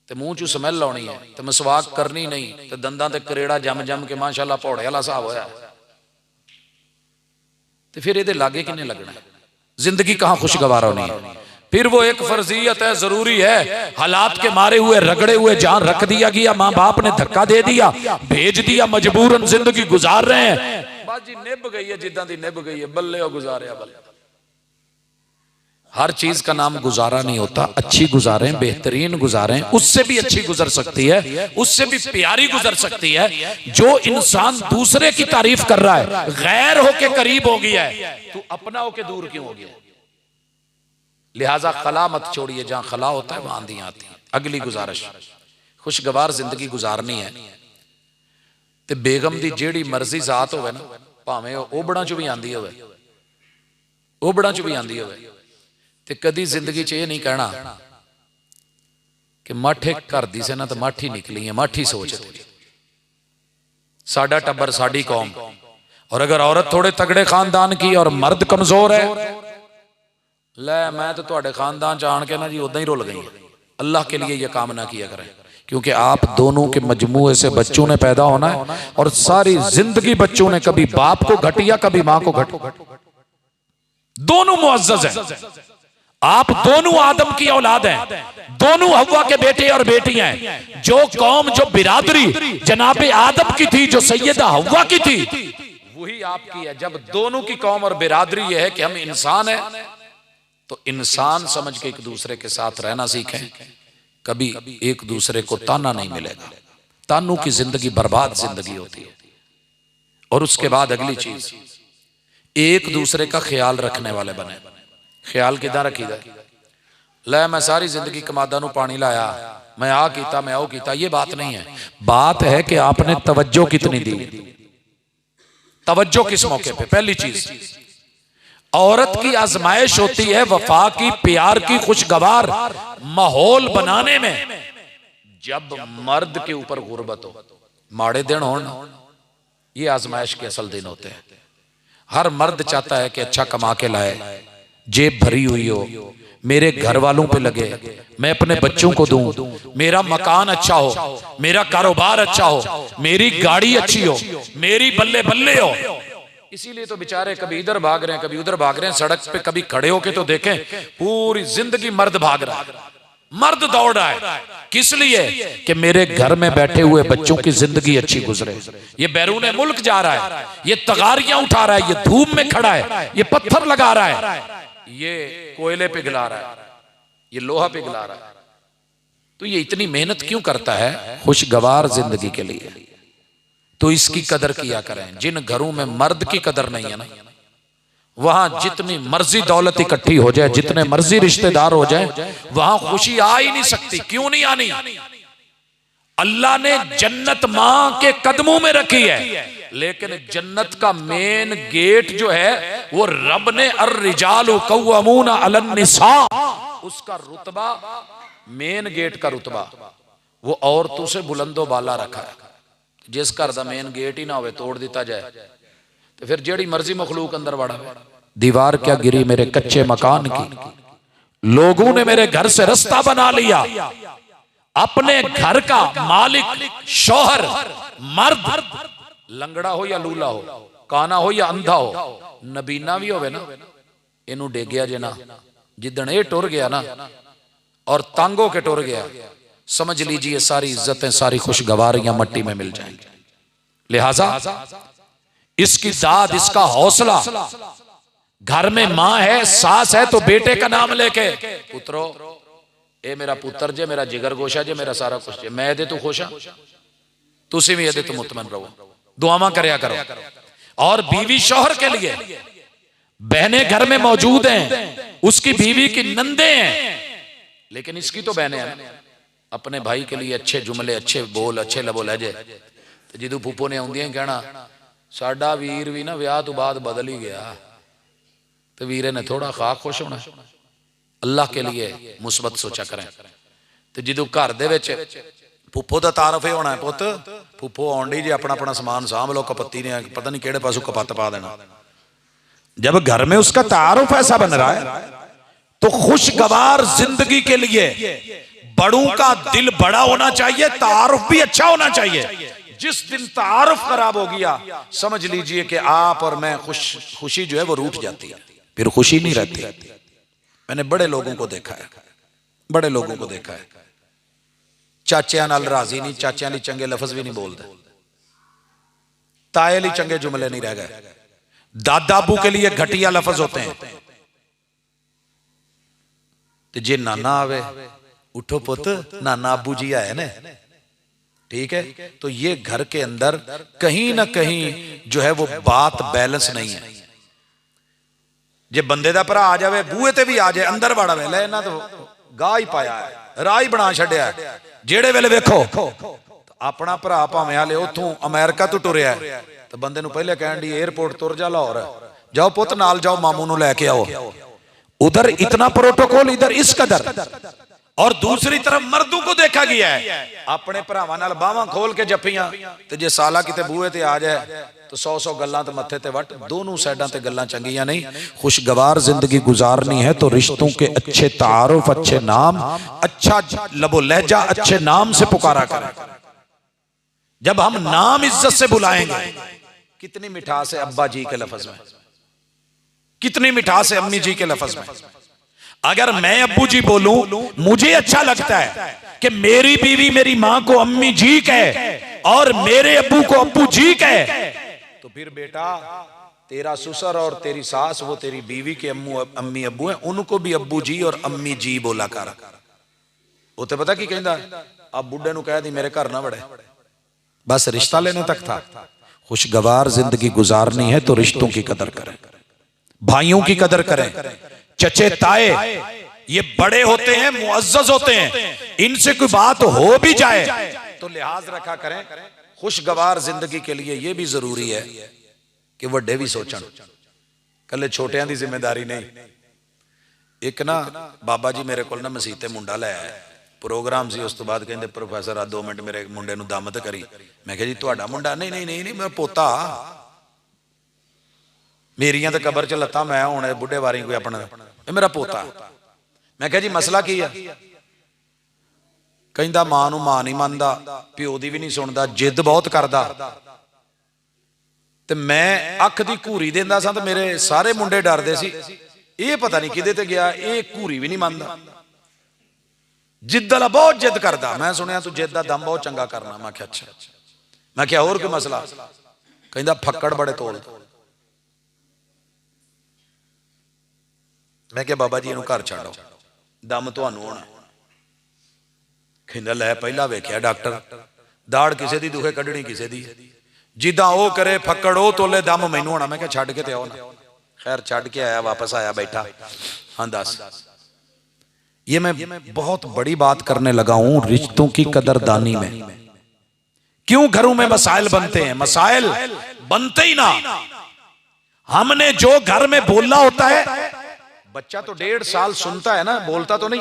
तो मुंह चू स्मैल आनी है तो मसवाक करनी नहीं, तो दंदां ते करेड़ा जम जम के माशाअल्लाह पौड़े वाला हिसाब होया, तो फिर ये लागे किन्ने लगना, जिंदगी कहां खुशगवार होनी है। फिर वो एक फर्जियत है, जरूरी है, हालात के मारे हुए रगड़े हुए जान रख दिया गया, माँ बाप ने धक्का दे दिया, भेज दिया, मजबूरन जिंदगी गुजार रहे हैं। बाजी निभ गई है, जिद्दां दी निभ गई है, बल्ले गुजारे बल्ले। हर चीज का नाम गुजारा नहीं होता, अच्छी गुजारें, बेहतरीन गुजारें, उससे भी अच्छी गुजर सकती है, उससे भी प्यारी गुजर सकती है। जो इंसान दूसरे की तारीफ कर रहा है, गैर होके करीब हो गया है, तो अपना होके दूर क्यों हो गया। लिहाजा खला मत छोड़िए, जहां खला होता है वहां आंधियां आती हैं। अगली गुजारिश, खुशगवार जिंदगी गुजारनी है ते बेगम दी जेड़ी मर्जी जात होवे ना, भावें ओबड़ा चो भी आंदी होवे, ओबड़ा चो भी आंदी होवे, ते कदी जिंदगी च ये नहीं कहना कि माठे घर दी से ना तो माठी निकली है, माठी सोच साडा टब्बर साडी कौम। और अगर औरत थोड़े तगड़े खानदान की और मर्द कमजोर है, ले मैं तो तुहाडे खानदान च आन के ना जी उदा ही रुल गई। अल्लाह के लिए यह काम ना किया करें, क्योंकि आप दोनों के मजमूए से बच्चों ने पैदा होना है और सारी जिंदगी बच्चों ने कभी बाप को घटिया कभी मां को घट, दोनों मुअज्जज हैं। आप दोनों आदम की औलाद हैं, दोनों हव्वा के बेटे और बेटियां हैं। जो कौम, जो बिरादरी जनाबे आदम की थी, जो सैयदा हव्वा की थी, वही आपकी है। जब दोनों की कौम और बिरादरी यह है कि हम इंसान हैं, तो इंसान समझ के एक दूसरे के साथ रहना सीखें। कभी एक दूसरे को ताना नहीं मिलेगा, तानों की जिंदगी बर्बाद जिंदगी होती है। और उसके बाद अगली चीज, एक दूसरे का ख्याल रखने वाले बने। ख्याल किदा रखीदा, ले मैं सारी जिंदगी कमादा नू पानी लाया, मैं आ कीता, मैं आओ कीता, ये बात नहीं है। बात है कि आपने तवज्जो कितनी दी, तवज्जो किस मौके पे। पहली चीज, औरत की आजमाइश होती है वफा की, प्यार की, खुशगवार माहौल बनाने में। जब मर्द के ऊपर गुर्बत हो, माड़े दिन हो, ये आजमाइश के असल दिन होते हैं। हर मर्द चाहता है कि अच्छा कमा के लाए, जेब भरी हुई हो, मेरे घर वालों पे लगे, मैं अपने बच्चों को दूं, मेरा मकान अच्छा हो, मेरा कारोबार अच्छा हो, मेरी गाड़ी अच्छी हो, मेरी बल्ले बल्ले हो। इसीलिए तो बेचारे कभी इधर भाग रहे हैं, कभी उधर भाग रहे हैं। सड़क पे कभी खड़े होके तो देखें, पूरी जिंदगी मर्द भाग रहा है, मर्द दौड़ रहा है, किस लिए? कि मेरे घर में बैठे हुए बच्चों की जिंदगी अच्छी गुजरे। ये बैरून मुल्क जा रहा है, ये तगारियां उठा रहा है, ये धूप में खड़ा है, ये पत्थर लगा रहा है, ये कोयले पिघला रहा है, ये लोहा पिघला रहा है। तो ये इतनी मेहनत क्यों करता है? खुशगवार जिंदगी के लिए। तो इसकी कदर किया करें। जिन घरों में मर्द की कदर नहीं है ना, वहां जितनी मर्जी दौलत इकट्ठी हो जाए, जितने मर्जी रिश्तेदार हो जाए, वहां खुशी आ ही नहीं सकती। क्यों नहीं आनी? अल्लाह ने जन्नत मां के कदमों में रखी है, लेकिन जन्नत का मेन गेट जो है वो रब ने अर्रिजालु कव्वामूना अलन निसा, उसका रुतबा, मेन गेट का रुतबा वो औरतों से बुलंदो बाला रखा है। जिस घर का मेन गेट ही ना हो तोड़ दिता जाए तो फिर जेड़ी मर्जी मखलूक अंदर वड़ा। दीवार क्या गिरी मेरे कच्चे मकान की, लोगों ने मेरे घर से रास्ता बना लिया। अपने घर का मालिक शौहर मर्द, लंगड़ा हो या लूला हो, काना हो या अंधा हो, नबीना भी होवे ना, इनू डेगया जे ना, जिदन ये टुर गया ना और तांगो के टुर गया, समझ लीजिए सारी इज्जतें, सारी खुशगवारियां मट्टी में मिल जाएंगी। लिहाजा इसकी दाद, इसका हौसला, घर में मां है, सास है, तो बेटे का नाम लेके पुत्रो, ए मेरा पुत्र जे, मेरा जिगर गोशा जे, मेरा सारा कुछ जे, मैं ये तू खुश हाँ, तुसी भी ये तू मुतमन रहो, दुआवां करया करो। और बीवी शौहर के लिए, बहनें घर में मौजूद हैं, उसकी बीवी की नंदे हैं, लेकिन इसकी तो बहनें हैं। अपने भाई के लिए अच्छे जुमले, अच्छे बोल, अच्छे लबो लहजे। तो जिदू फूफो ने आउंदियां कहना साडा वीर भी ना विआह तो बाद बदल ही गया, तो वीरे ने थोड़ा खा खुश होना। अल्लाह के लिए मुस्बत सोचा करें। तो जिदू घर दे विच फूफो का तारफ ही होना है, पुत फूफो आउंडी जी, अपना अपना समान सांभ लो, कपत्ती ने पता नहीं केड़े पासों कपत्त पा देना। जब घर में उसका तारुफ ऐसा बन रहा है, तो खुशगवार जिंदगी के लिए बड़ों का दिल बड़ा होना चाहिए, तारुफ भी अच्छा होना चाहिए। जिस दिन तारुफ खराब हो गया, समझ लीजिए कि आप और मैं खुशी जो है वो रूठ जाती है, फिर खुशी नहीं रहती। मैंने बड़े लोगों को देखा है, बड़े लोगों को देखा है, चाचिया नाल राजी नहीं, चाचिया लिए चंगे लफज भी नहीं बोलते, ताए लिए चंगे जुमले नहीं रह गए, दादा अबू के लिए घटिया लफज होते हैं। तो जे नाना आवे, उठो पुत नाना अबू जी आए ने, ठीक है, तो ये घर के अंदर कहीं ना कहीं जो है वो बात बैलेंस नहीं है। जे बंदे दा भरा आ जावे, बूहे ते भी आ जाए, अंदर वड़ा वे ले ना, तो गाह ही पाया है, राह ही बना छड्या है। जेड़े वेले वेखो अपना भरा भावें हाले उथों अमेरिका तो टुरिया, तो बंदे नूं पहले कहण दी एयरपोर्ट तुर जा लाहौर, जाओ पुत नाल जाओ, मामू नूं लैके आओ। उधर इतना प्रोटोकॉल, इधर इस कदर। और दूसरी तरफ मर्दों को देखा गया है अपने भरावां नाल बावां खोल के जफ्फियां, ते जे साला किते बूहे ते आ जाए तो 100 गल्लां ते मत्थे ते वट, दोनों साइडां ते गल्लां चंगियां नहीं। खुशगवार जिंदगी गुजारनी है तो रिश्तों के अच्छे तारुफ, अच्छे नाम, अच्छा लबो लहजा, अच्छे नाम से पुकारा करें। जब हम नाम इज्जत से बुलाएंगे, कितनी मिठास है अब्बा जी के लफ्ज में, कितनी मिठास है अम्मी जी के लफ्ज में। अगर मैं अब्बू जी बोलूं, मुझे अच्छा लगता है कि मेरी बीवी मेरी मां को अम्मी जी कहे और मेरे अब्बू को अब्बू जी कहे, तो फिर बेटा तेरा ससुर और तेरी सास वो तेरी बीवी के अम्मी अब्बू हैं, उनको भी अब्बू जी और अम्मी जी बोला कर। वो तो पता की कहता, अब बुढ़े नूं कह दी मेरे घर ना बड़े, बस रिश्ता लेने तक था। खुशगवार जिंदगी गुजारनी है तो रिश्तों की कदर करें, भाइयों की कदर करें। चचे ताए ये बड़े होते हैं, मुअज्जज होते हैं, इनसे कोई बात हो भी जाए तो लिहाज रखा करें। खुशगवार जिंदगी के लिए ये भी जरूरी है कि वड्डे भी सोचन, कले छोटियां दी जिम्मेदारी नहीं। एक ना बाबा जी मेरे को ना मसीते मुंडा ले आया, प्रोग्राम सी, उस तो बाद कहते प्रोफैसर आ 2 मिनट मेरे मुंडे नूं दम ते करी। मैं कहा जी तुहाडा मुंडा? नहीं नहीं नहीं नहीं, मेरा पोता, मेरियां तो कबर च लत्तां, मैं हुण बुढ़े वारी कोई अपना, मेरा पोता। मैं कहा जी मसला की है? कहंदा मां नूं मां नहीं मनदा, प्यो दी भी नहीं सुनदा, जिद बहुत करदा, ते मैं अख दी घूरी देंदा सा ते मेरे सारे मुंडे डरदे सी, ये पता नहीं किदे ते गया, ये घूरी भी नहीं मनदा। जिद वाला बहुत जिद करता। मैं सुनिया तू जिद का दम बहुत चंगा करना। मैं क्या अच्छा। मैं क्या और कोई मसला? कहता फक्कड़ बड़े तोल। मैं क्या बाबा जी इनू घर छाड़ो, दम तुहानू होना। कहता लै पहला वेख्या डॉक्टर, दाड़ किसी की दुखे कढ़नी किसी की, जिदा वो करे फक्कड़ वो तोले दम मैनू होना। मैं क्या छड्ड के ते आओ ना। खैर छड्ड के आया, वापस आया, बैठा। हाँ दस। ये मैं बहुत बड़ी बात करने लगा हूं रिश्तों की कदरदानी में। क्यों घरों में मसाइल बनते हैं? मसाइल बनते ही ना, हमने जो घर में बोलना होता है। बच्चा तो 1.5 साल सुनता है ना, बोलता तो नहीं।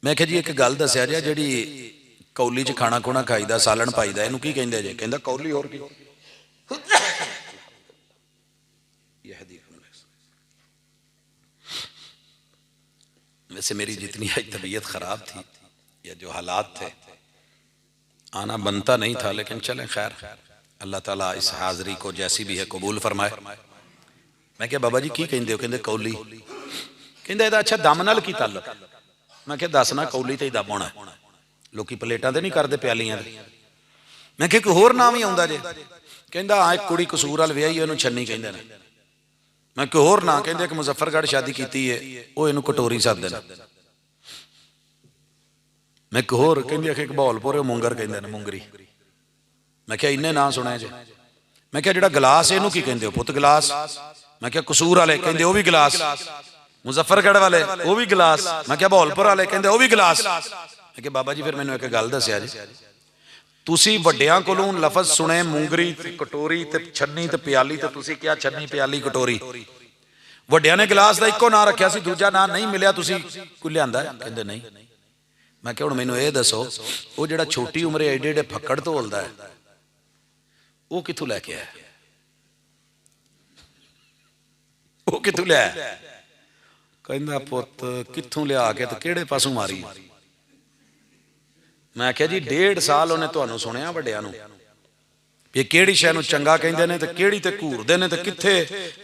मैं कहा जी एक गल दसिया जी, जिहड़ी कौली च खाना खुना खाईदा, सालन पाईदा, इहनूं की कहिंदे जे? कहंदा कौली। और की? वैसे मेरी जितनी आज तबीयत खराब थी या जो हालात थे, आना बनता नहीं था, लेकिन चलें खैर, अल्लाह ताला इस हाज़री को जैसी भी है कबूल फरमाए। मैं क्या बाबा जी की कहिंदे हो? कहंदे कौली। कहंदा इहदा अच्छा दम नाल की ताल्लुक? मैं क्या दस ना, कौली ते ही दम होना। लोकी प्लेटां ते नहीं करदे, प्यालियां ते। मैं क्या कोई होर नाम ही आउंदा जे? कहंदा हाँ एक कुड़ी कसूर वाल विआही, इहनूं छन्नी कहंदे ने। मैं कोई होर ना? कहंदे एक मुजफ्फरगढ़ शादी कीती है, वो इहनूं कटोरी सददे ने। मैं कोई होर? कहंदे कि बहौलपुर मुंगर कहंदे ने, मुंगरी। मैं क्या इन्ने नाम सुने जे? मैं क्या जिहड़ा गिलास इहनूं की कहंदे हो? पुत गिलास। मैं क्या कसूर वाले? कहंदे वो भी गिलास। मुजफ्फरगढ़ वाले वो भी गिलास। मैं क्या बहौलपुर वाले? कहंदे वो भी गिलास। मैं क्या बाबा जी फिर मैनूं एक गल दस्सिया जी, तुसी वड्डियां कोलों लफज सुने मुंगरी ते कटोरी ते छन्नी ते प्याली, ते तुसी क्या छन्नी प्याली कटोरी? वड्डियां ने गिलास दा इक्को नाम रखिया सी, दूजा नाम नहीं मिलिया, तुसी कोई लिआंदा? कहंदे नहीं। मैं क्या हुण मैनूं इह दसो, वो जिहड़ा छोटी उमरे एडे एडे फक्कड़ तोलदा है, वो कित्थों लैके आया? वो कित्थों लिया? कहंदा पुत कित्थों लिया के ते किहड़े पासों मारी? मैं क्या जी 1.5 साल उन्हें तुहानूं सुनिया वड्डियां नूं, ये किहड़ी शै नूं चंगा कहिंदे ने ते किहड़ी ते घूरदे ने ते कित्थे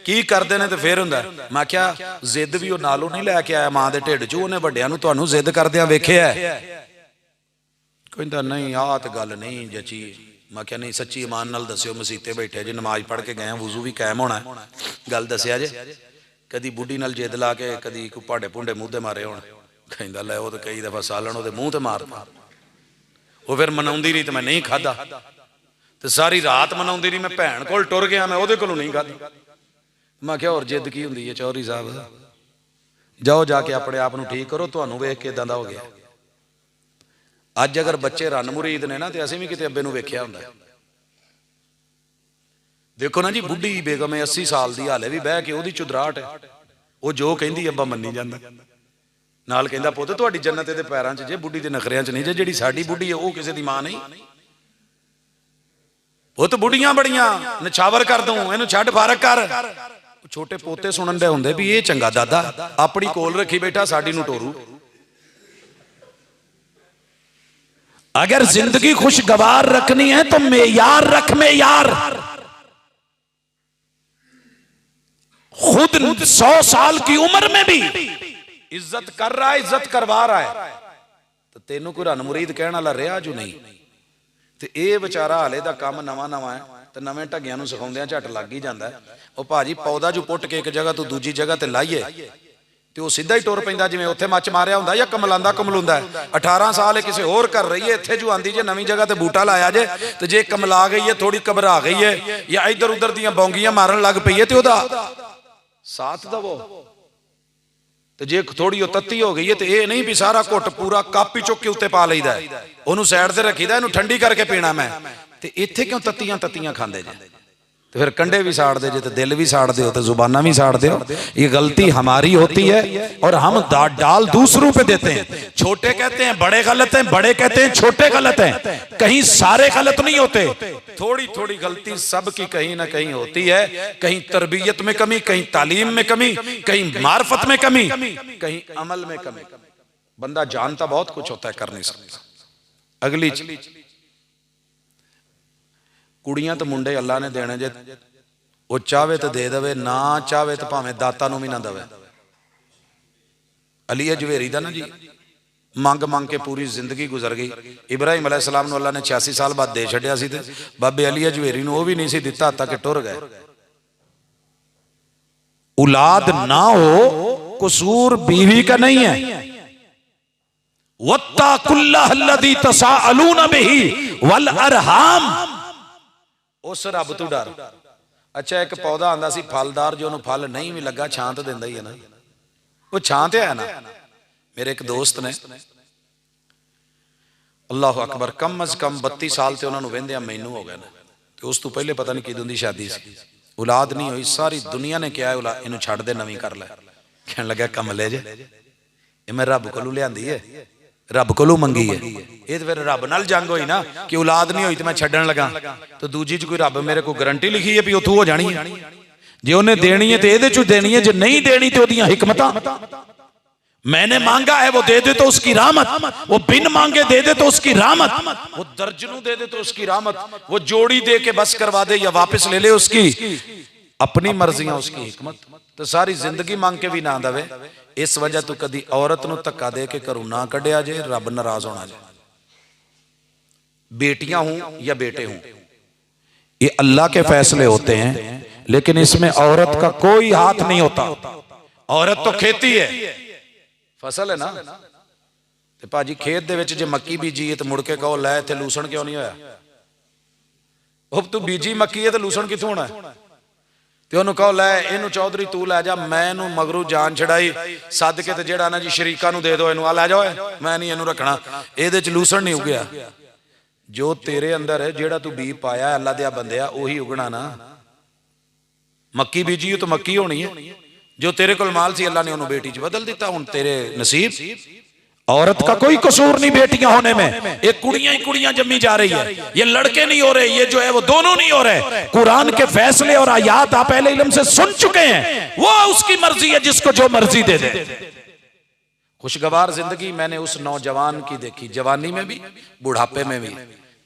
की करदे ने ते फिर हुंदा। मैं क्या जिद भी वो नालों नहीं लैके आया मां दे ढिड चों, उन्हें वड्डियां नूं तुहानूं जिद करदियां वेखिआ? कहंदा नहीं आ ते गल नहीं जची। मैं क्या नहीं सच्ची ईमान नाल दस्सिओ, मसीते बैठे जे, नमाज पढ़ के गए, वुजू भी कायम होना, गल दस्सिआ जे। कदी बुढ़ी नाल जिद ला के कदी कोई भांडे भूंडे मूँह ते मारे होण? कहंदा लै वो ते कई दफा सालन ओहदे मूँह ते मारता। वो फिर मनाउंदी रही तो मैं नहीं खादा, तो सारी रात मनाउंदी रही, मैं भैन कोल टुर गया, मैं ओहदे कोलों नहीं खादी। मैं क्या होर जिद की हुंदी है? चौधरी साहब जाओ जाके अपने आप नूं ठीक करो, तुहानूं वेख के इदां दा हो गया। अज अगर बच्चे रन मुरीद ने ना, तो असीं भी किते अब्बे नूं वेखिआ हुंदा। देखो ना जी बुढ़ी बेगम है 80 साल की, हाले भी बह के ओहदी चुदराहट है, वो जो कहंदी अब्बा मन्नी जांदा। नाल कहंदा पुत्त तुहाडी जन्नत इहदे पैरां 'च जे, बुढ़ी दे नखरियां 'च नहीं जे। जिहड़ी साडी बुढ़ी है वो किसी दी मां नहीं। पुत्त बुढ़ियां बड़ियां नछावर कर दूं, इहनूं छड्ड फारक कर। छोटे पोते सुनन दे हुंदे भी ये चंगा दादा अपनी कोल रखी बैठा, साडी नूं टोरू। अगर जिंदगी खुशगवार रखनी है तो मेयार रख, मेयार। खुद 100 साल की उम्र में भी इज्जत कर रहा है, इज्जत करवा रहा है, तो तेनों कोई रन मुरीद कहने वाला रहा जो नहीं। तो ये बेचारा हाले दा काम नवा नवा है, तो नवे ढग्गियां नूं सिखाउंदियां झट लग ही जांदा है। वो भाजी पौधा जो पुट के एक जगह तो दूजी जगह ते लाइए तो सीधा ही टुर पैंदा, जिवें उत्थे मच मारिया हुंदा या कमलांदा कमलुंदा है। 18 साल किसी होर कर रही है, इत्थे जो आंदी जे नवी जगह ते बूटा लाया जे, तो जे कमला गई है, थोड़ी घबरा गई है या इधर उधर दियां बौंगियां मारन लग पई है, तो ओहदा साथ दवो। तो जे थोड़ी तत्ती हो गई है, तो यह नहीं भी सारा घुट पूरा कप ही चुक के उत्ते पा लईदा है, उहनूं साइड ते रखीदा, इहनूं ठंडी करके पीना मैं। तो इत्थे क्यों तत्तियां तत्तियां खांदे जे? तो फिर कंडे भी साड़ दे जे, तो दिल भी साड़ दे, तो जुबाना भी साड़ दे। ये गलती हमारी होती है और हम डाल दूसरों पे देते हैं। छोटे कहते हैं बड़े गलत हैं, बड़े कहते हैं छोटे गलत हैं, कहीं सारे गलत नहीं होते। थोड़ी थोड़ी गलती सबकी कहीं ना कहीं होती है, कहीं तरबियत में कमी, कहीं तालीम में कमी, कहीं मार्फत में कमी, कहीं अमल में कमी। बंदा जानता बहुत कुछ होता है, कर नहीं सकता। अगली कुड़ियां तो मुंडे अल्लाह ने देने जे, वो चाहे तो दे दे, ना चाहे तो भावें दाता नूं भी ना दवे। अली अजवेरी दा ना जी मंग मंग के पूरी जिंदगी गुजर गई। इब्राहिम अलैहिस्सलाम नूं अल्लाह ने 86 साल बाद दे छड्या सी, ते बाबे अली अजवेरी नूं वो भी नहीं सी दिता तक टुर गए। औलाद ना हो कसूर बीवी का नहीं है। वत्ताकुल्लाहल्लज़ी तसाअलूना बिही वल अरहाम, उस रब तो डर। अच्छा एक पौधा आंदा सी फलदार, जो उन्होंने फल नहीं भी लगा छां तो दिंदा ही है ना, वो छां ते है ना। मेरे एक दोस्त ने, अल्लाह अकबर, कम अज कम 32 साल ते उन्होंने वेंदे मैनू हो गए ना, तो उस तो पहले पता नहीं किदों दी शादी सी, औलाद नहीं हुई। सारी दुनिया ने कहा इनू छड़ दे, नवीं कर लै। कहन लगा कमले जे, ये मैं रब कोलों लियांदी है, रब कोलों मंगी है, ये तो फिर रब नाल जंग होई ना कि औलाद नहीं हुई तो मैं छड्डण लगा। तो दूजी च कोई रब मेरे को गारंटी लिखी है भी उथों हो जानी है, जे उन्हें देनी है तो ये चो देनी है, जे नहीं देनी तो ओदियां हिकमतां। मैंने मांगा है वो दे दे तो उसकी रहमत, वो बिन मांगे दे दे तो उसकी रहमत, वो दर्जनों दे दे तो उसकी रहमत, वो जोड़ी दे के बस करवा दे या वापस ले ले, उसकी अपनी मर्जियां, उसकी हिकमत। तो सारी जिंदगी मांग के भी ना दवे, इस वजह तो कदी औरत नूं धक्का दे के घरों ना कढ़िया जे, रब नाराज होना जे। बेटियां हों या बेटे हों, ये अल्लाह के फैसले होते हैं, लेकिन इसमें औरत का कोई हाथ नहीं होता। औरत तो खेती है, फसल है ना। ते भाजी खेत दे विच जे मक्की बीजी है तो मुड़ के कहो लै इत्थे लूसण क्यों नहीं होया? अब तू बीजी मक्की है तो लूसण कित्थों होना है? ते उन्होंने कहो लै इनू चौधरी तू लै जा, मैं इनू मगरू जान छड़ाई सद के ते जेड़ा ना जी शरीका नू दे दो, इनू आ लै जाओ, मैं नहीं इनू रखना, इहदे च लूसण नहीं उगया। जो तेरे अंदर है, जेड़ा तू बी पाया अल्लाह दिया बंदिया, उही उगना ना। मक्की बीजी है तो मक्की होनी है, जो तेरे को माल सी अल्लाह ने उन्होंने बेटी च बदल दिता, हुण तेरे नसीब। औरत का कोई कसूर नहीं बेटियां होने में, ये कुड़ियां ही कुड़ियां जम्मी जा रही है, ये लड़के नहीं हो रहे, ये जो है वो दोनों नहीं हो रहे। कुरान के फैसले और आयात आप पहले इल्म से सुन चुके हैं, वो उसकी मर्जी है, जिसको जो मर्जी दे दे। खुशगवार जिंदगी मैंने उस नौजवान की देखी, जवानी में भी बुढ़ापे में भी।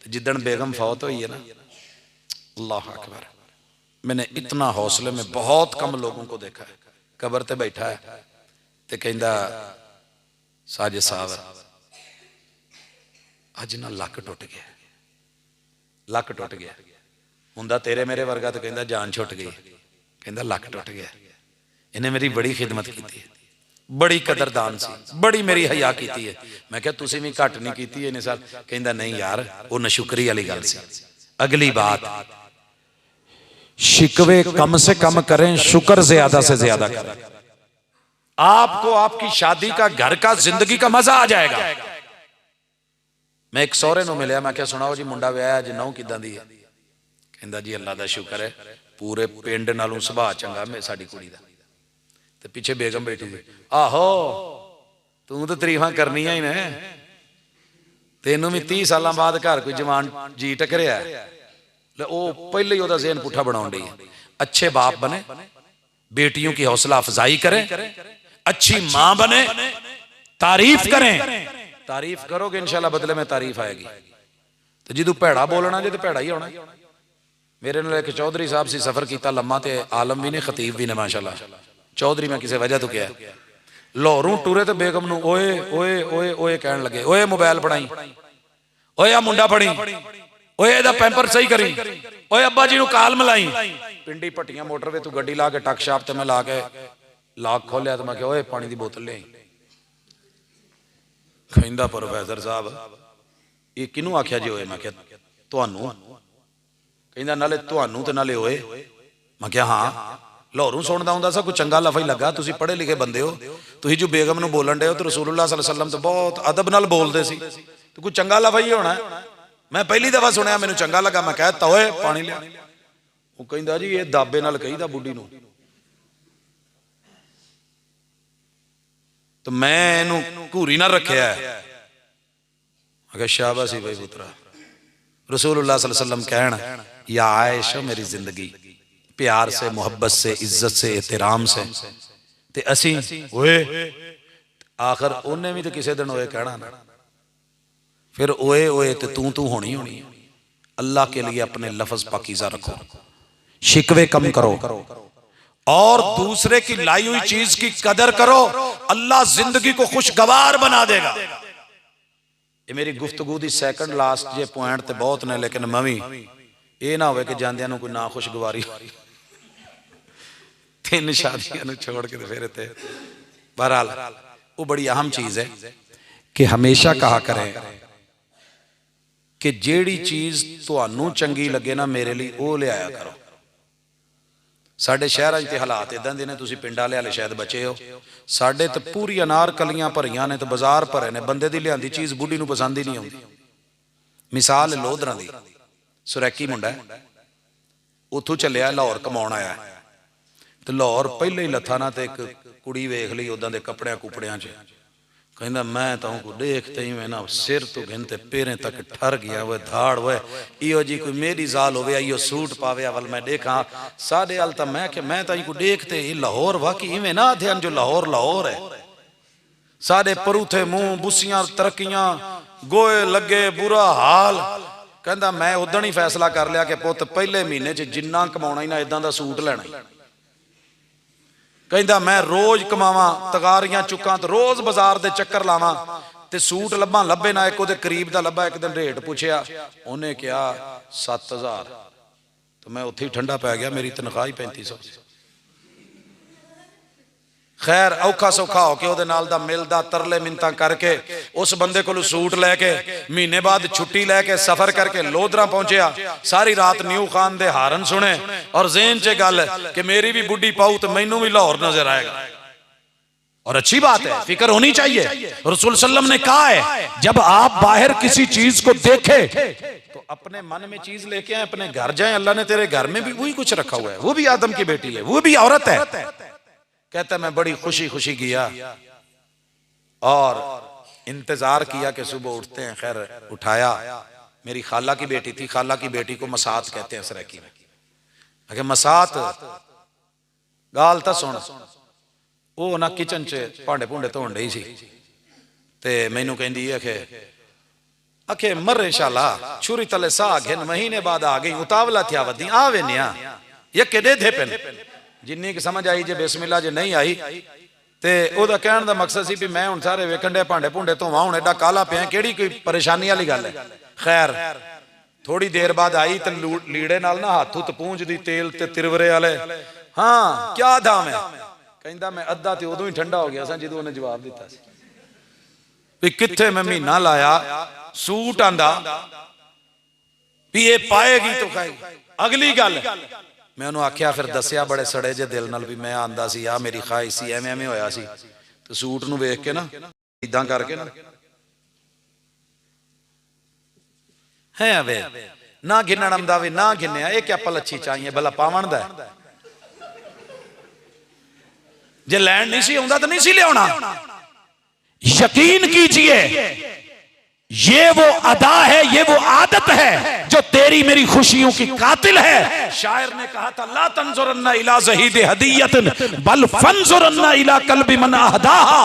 जिद्दन बेगम फौत हुई है ना, अल्लाह अकबर, मैंने इतना हौसले में बहुत कम लोगों को देखा है। कबर ते बैठा है ते कहंदा साजिद साहब अज ना लक टुट गया, लक टुट गया। हुंदा तेरे मेरे वर्गा तो कहंदा जान छुट गई, कहंदा लक टुट गया। इन्हें मेरी बड़ी खिदमत की है, बड़ी कदरदान सी, बड़ी मेरी हया की है। मैं क्या तुसीं भी घट नहीं की इन्हें साल? कहंदा नहीं यार, वो नशुक्री वाली गल सी। अगली बात, शिकवे कम से कम करें, शुक्र ज्यादा से ज्यादा करें। आपको आपकी शादी का, घर का, जिंदगी का मजा आ जाएगा। मैं एक सौरे नूं मिलिया, मैं क्या सुनाओ जी मुंडा विआहिया अज नौं किदां दी है? कहंदा जी अल्लाह दा शुक्र है, पूरे पिंड नालों सुभाअ चंगा मैं साडी कुड़ी दा। ते पिछे बेगम बैठी थी, आहो तू तो तारीफां करनियां ही ने, तेनों भी 30 साल बाद घर कोई जवान जी टकरिया, वो पहले ही ओदा ज़हन पुठा बनाउण दी। अच्छे बाप बने, बेटियों की हौसला अफजाई करें, अच्छी मां बने, तारीफ करें। तारीफ करोगे इंशाल्लाह बदले में तारीफ आएगी। तो जिदू भैड़ा बोलना जे तो भैड़ा ही होना। मेरे नाल एक चौधरी साहब से सफर किया लम्मा, ते आलम भी ने, खतीब भी ने माशाल्लाह। चौधरी मैं किसी वजह तो क्या लाहौरों टुरे तो बेगम नूं ओए ओए ओए ओए कहन लगे, ओए मोबाइल फड़ाई, ओए आ मुंडा फड़ी, ओए एदा पैंपर सही करी, ओए अब्बा जी नूं काल मिलाई। पिंडी भट्टियां मोटरवे तू गड्डी ला के टक शाप ते मैं ला के लाक खोलिया, तो मैं क्या ओए पानी दी बोतल ले। कहंदा प्रोफैसर साहब ये किनू आख्या जी? ओए मैं क्या तुहानू? कहंदा नाले तुहानू ते नाले ओए। मैं क्या हाँ, लाहौरों सुनदा हुंदा सा, कोई चंगा लफज लगा, तुसीं पढ़े लिखे बंदे हो, तुसीं जो बेगम नूं बोलन डे हो तो रसूलुल्लाह सल्लल्लाहु अलैहि वसल्लम तो बहुत अदब नाल बोलदे सी, तो कोई चंगा लफज ही होना। मैं पहली दफा सुनिया, मैनूं चंगा लगा, मैं कहता ओए पानी लिया। वो कहंदा जी ये दाबे नाल कहीदा बुढ़ी नूं। तो मैं इनू घूरी ना रखिया है। अगर शाबाशी भाई पुत्रा, रसूलुल्लाह सल्लल्लाहु अलैहि वसल्लम कहना या आयशा मेरी जिंदगी, प्यार से, मोहब्बत से, इज्जत से, एहतराम से, ते असी ओए, आखिर उन्हें भी तो किसी दिन ओए कहना ना। फिर ओए ओए ते तू होनी होनी। अल्लाह के लिए अपने लफ्ज पाकीज़ा रखो। शिकवे कम करो और दूसरे की लाई हुई चीज की कदर करो, अल्लाह जिंदगी को खुशगवार बना देगा। ये मेरी गुफ्तगू the second last J point ते बहुत ने, लेकिन मवी ये ना हो कि जांदियां नूं कोई ना खुशगवारी 3 शादियां छोड़ के फिर ते। बहरहाल वो बड़ी अहम चीज है कि हमेशा कहा करें कि जेड़ी चीज तुहानू चंगी लगे ना मेरे लिए वो ले आया करो। साडे शहरां च हालात इदां दे ने, तुसीं पिंड वाले हाले शायद बचे हो, साडे तो पूरी अनारकलियां भरियां ने, तो बाजार भरे ने, बंदे दी लिआंदी चीज बुढ़ी नूं पसंद ही नहीं आउंदी। मिसाल लोधरां दी, सुरैकी मुंडा है, उत्थों चलिया लाहौर कमाउण आया, तो लाहौर पहले ही लथा ना, तो एक कुड़ी वेख ली उदां दे कपड़ियां कुपड़ियां च, कहंदा मैं तां को देखते ही मैं ना सिर तो गिनते पैरें तक ठर गया, वह धाड़ वह इो जी कोई मेरी जाल होवे इो सूट पावे वल मैं देखा साढ़े अल तो मैं तां को देखते ही लाहौर वाकई इवें ना ध्यान जो लाहौर लाहौर है। साढ़े परूथे मुंह बुसियां तरक्कियां गोए लगे बुरा हाल। कहंदा मैं उदण ही फैसला कर लिया कि पुत पहले महीने च जिन्ना कमाउणा ही ना इदां दा सूट लेना। कहंदा मैं रोज कमावां तगारियां चुकां तो रोज बाजार दे चक्कर लावां ते सूट लब्भा लब्भे ना, एक उहदे करीब दा लब्भा। एक दिन रेट पुछया, उन्हें कहा 7000, तो मैं उत्थे ही ठंडा पै गया, मेरी तनख्वाह ही 3500। खैर औखा सौखा होके उहदे नाल दा मिलदा तरले मिन्नतां करके उस बंदे कोलों सूट लैके महीने बाद छुट्टी लैके सफर करके लोधरा पहुंचया। सारी रात न्यू खान दे हारन सुने और ज़हन च गल कि मेरी भी बुढ़ी पाऊ तो मैनू भी लाहौर नजर आएगा। और अच्छी बात है, फिक्र होनी चाहिए। रसूल सल्लम ने कहा है जब आप बाहर किसी चीज को देखे तो अपने मन में चीज लेके आए, अपने घर जाए। अल्लाह ने तेरे घर में भी वही कुछ रखा हुआ है, वो भी आदम की बेटी है, वो भी औरत है। कहता मैं बड़ी खुशी खुशी गया और इंतजार किया कि सुबह उठते हैं। खैर उठाया, मेरी खाला की बेटी थी, खाला की बेटी को मसात कहते हैं सराकी में। अगर मसात गाल तो सुन, वो ना किचन च भांडे भूंडे धोन रही सी ते मैनू कहंदी अखे मरे शाला छुरी तले सा घिन, महीने बाद आ गई उतावला थिया वधी आवे न्या ये केडे थे पेन। जिन्नी की समझ आई जे बिस्मिल्लाह जे नहीं आई ते ओदा कहण दा मकसद सी भी मैं हुण सारे वेखण दे भांडे भूंडे धोवां, हुण एडा काला पिया, केड़ी कोई परेशानी वाली गल है। खैर थोड़ी देर बाद आई ते लीड़े नाल ना हाथ हुत पूंजदी तेल ते तिरवरे वाले। हाँ क्या दाम है? कहंदा मैं अद्धा ते उदों ही ठंडा हो गया सा जदों उन्हें जवाब दिता सी भी कित्थे मैं महीना लाया सूट आंदा भी ये पाएगी तो खाएगी। अगली गल मैं उन्होंने आख्या, फिर दसिया बड़े सड़े जे दिल नाल भी मैं आंदा सी आ मेरी ख्वाहिश सी एवें एवें होया सी। तो सूट नूं वेख के ना इदां करके ना है वे ना गिनण दा वे ना गिनया, ये क्या पलच्छी चाहिए भला पावण दा जे लैंड नहीं सी आउंदा तो नहीं सी लियाउणा। यकीन कीजिए ये वो अदा है, ये वो आदत है जो तेरी मेरी खुशियों की कातिल है। शायर ने कहा था ला तंजुरन्ना इला ज़हीद हदीयतन बल फंजुरन्ना इला कल्बि मन अहदाहा।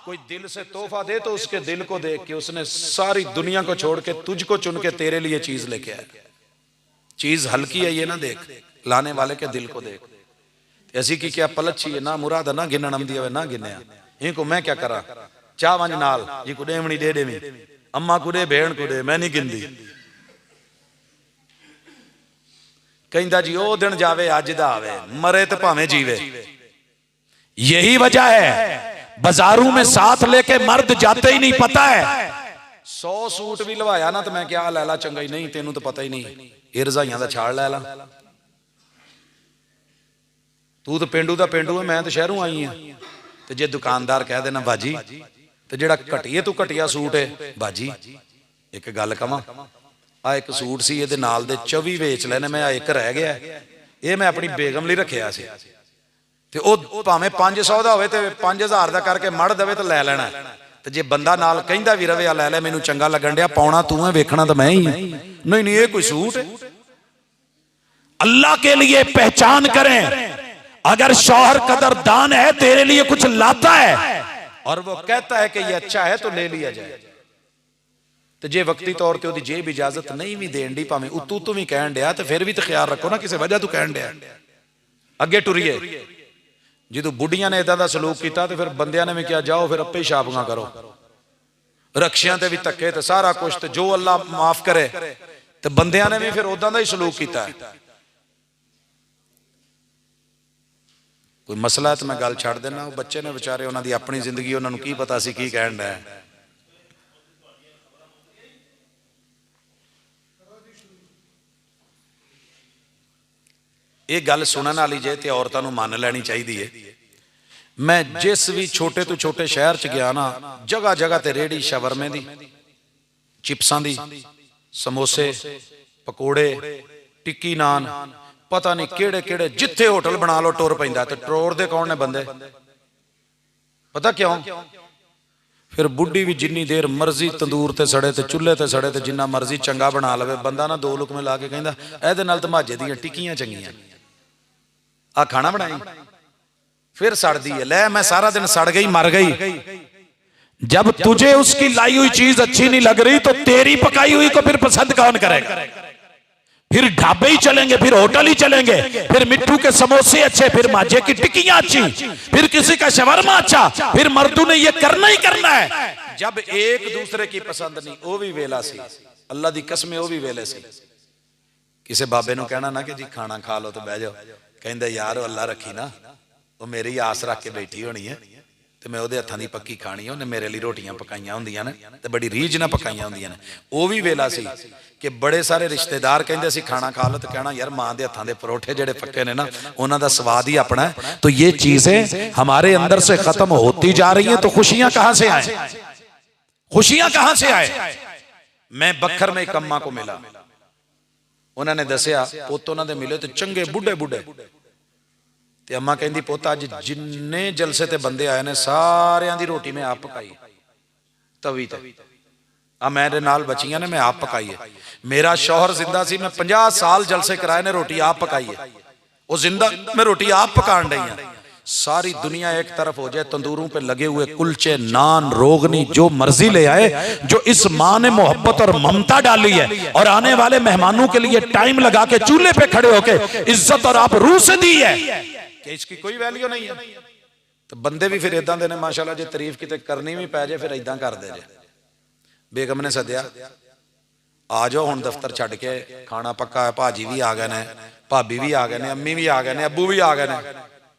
कोई दिल से तोहफा दे तो उसके दिल को देख के, उसने सारी दुनिया को छोड़ के तुझको चुन के तेरे लिए चीज लेके आया। चीज हल्की है ये ना देख, लाने वाले के दिल को देख। ऐसी की क्या पलच्छी है ना मुराद ना गिनण आंदी है ना गिनया। इनको मैं क्या करा चाह वंज नाल जी को देवणी दे देवी, अम्मा को दे भेण को दे, मैं नहीं गिनदी। कहंदा जी ओ दिन जावे अज दा आवे, मरे तो भावें जीवे। यही वजह है बाजारों में साथ लेके मर्द जाते ही नहीं। पता है 100 सूट भी लवाया ना तो मैं क्या लै ला चंगा ही नहीं, तेनू तो पता ही नहीं, ये रजाइयां दा छाड़ लै ला। तू तो पेंडू दा पेंडू है, मैं तो शहरों आई हाँ। तो जे दुकानदार कह देना बाजी तो जेड़ा घटिए तू घटिया सूट है बाजी, एक गल कवां आ एक सूट सी ये नाल दे 24 वेच लेने, मैं एक रह गया ये मैं अपनी बेगम लिए रखिया सी ते ओ भावें 500 दा होवे ते 5000 दा करके मड़ देवे तो लै लेना। ते जे बंदा नाल कहंदा भी रवे आ लै ले मैनू चंगा लगन दिया, पाउणा तू है वेखना तो मैं ही है। नहीं नहीं ये कोई सूट है। अल्लाह के लिए पहचान करें। अगर शौहर कदरदान है तेरे लिए कुछ लाता है और वो कहता है कि ये अच्छा है तो ले लिया जाए। तो जे वक्ती तौर पर ਉਹਦੀ जेब इजाजत नहीं भी देन दी, भावें उतू तू भी कहन दिया, तो फिर भी तो ख्याल रखो ना किसी वजह तू कहन दिया। अगे टुरीए जो बुढ़िया ने इदा का सलूक किया तो फिर बंदियां ने भी क्या जाओ फिर अपे छापियां करो, रक्षियां ते भी धक्के ते सारा कुछ, तो जो अल्लाह माफ करे, तो बंदियां ने भी फिर उदा का ही सलूक किया। कोई मसला है तो मैं गल छड़ देना, वो बच्चे ने बेचारे उन्होंने अपनी जिंदगी उन्होंने की पता सी की कहन दिया। ये गल सुनने वाली जे तो औरतों को मान लैनी चाहिए है। मैं जिस भी छोटे तो छोटे शहर च गया ना, जगह जगह ते रेहड़ी शवरमे दी, चिप्सां दी, समोसे, पकौड़े, टिक्की नान, पता नहीं केड़े केड़े, जिथे होटल बना लो टुर पैंदा। ते टोर दे कौन ने बंदे, पता क्यों? फिर बुढ़ी भी जिन्नी देर मर्जी तंदूर ते सड़े ते चुल्हे ते सड़े ते जिन्ना मर्जी चंगा बना लवे, बंदा ना दो लुकमे ला के कहंदा इहदे नाल तां माजे दीयां टिक्कियां चंगियां, आ खाना बनाई फिर सड़दी है। ले मैं सारा दिन सड़ गई मर गई। जब तुझे उसकी लाई हुई चीज अच्छी नहीं लग रही तो तेरी पकाई हुई को फिर पसंद कौन करेगा? फिर ढाबे ही चलेंगे, फिर होटल ही चलेंगे, फिर मिट्टू के समोसे अच्छे, फिर माजे की टिक्कियां अच्छी, फिर किसी का शवरमा अच्छा, फिर मर्दू ने ये करना ही करना है। जब एक दूसरे की पसंद नहीं, वो भी वेला सी, अल्लाह दी कसम वो भी वेले सी। किसी बाबे नूं कहना ना कि जी खाना खा लो तो बह जाओ, कहंदा यार अल्लाह रखी ना, वो मेरी आस रख के बैठी होनी है तो मैं ਉਹਦੇ हत्थां दी पक्की खानी है, उन्हें मेरे लिए रोटियां पकाइयां होंदियां ने ते बड़ी रीझ ना पकाइयां होंदियां ने। वो भी वेला सी कि बड़े सारे रिश्तेदार कहंदे सी खाना खा लो, तो कहना यार मां दे हत्थां दे परोठे जेड़े पक्के ने ना, उन्हां दा स्वाद ही अपना है। तो ये चीजें हमारे अंदर से खत्म होती जा रही हैं, तो खुशियां कहां से आए? खुशियां कहां से आए? मैं बखर में एक अम्मा को मिला, उन्होंने दसिया पुत उन्होंने मिले तो चंगे बुढ़े बुढ़े, ते अम्मा कहंदी पुत अज जिन्ने जलसे ते बंदे आए ने सारियां दी रोटी मैं आप पकाई तवी ते, आ मेरे नाल बचियां ने मैं आप पकाई है। मेरा शौहर जिंदा सी, मैं 50 साल जलसे कराए ने रोटी आप पकाई है, वो जिंदा मैं रोटी आप पकान रही हूं। सारी दुनिया एक तरफ हो जाए, तंदूरों पे लगे हुए कुलचे नान रोगनी जो मर्जी ले आए, जो इस माँ ने मोहब्बत और ममता डाली है और आने वाले मेहमानों के लिए टाइम लगा के चूल्हे पे खड़े होके इज्जत और आप रूह से दी है कि इसकी कोई वैल्यू नहीं है। तो बंदे भी फिर इदां दे ने माशाअल्लाह, जे तारीफ किते करनी भी पै जाए फिर इदां कर दे जे। बेगम ने सद्या आ जाओ हुण दफ्तर छड्ड के, खाना पक्का है, भाजी भी आ गए ने, भाभी भी आ गए ने, अम्मी भी आ गए ने, अब्बू भी आ गए ने,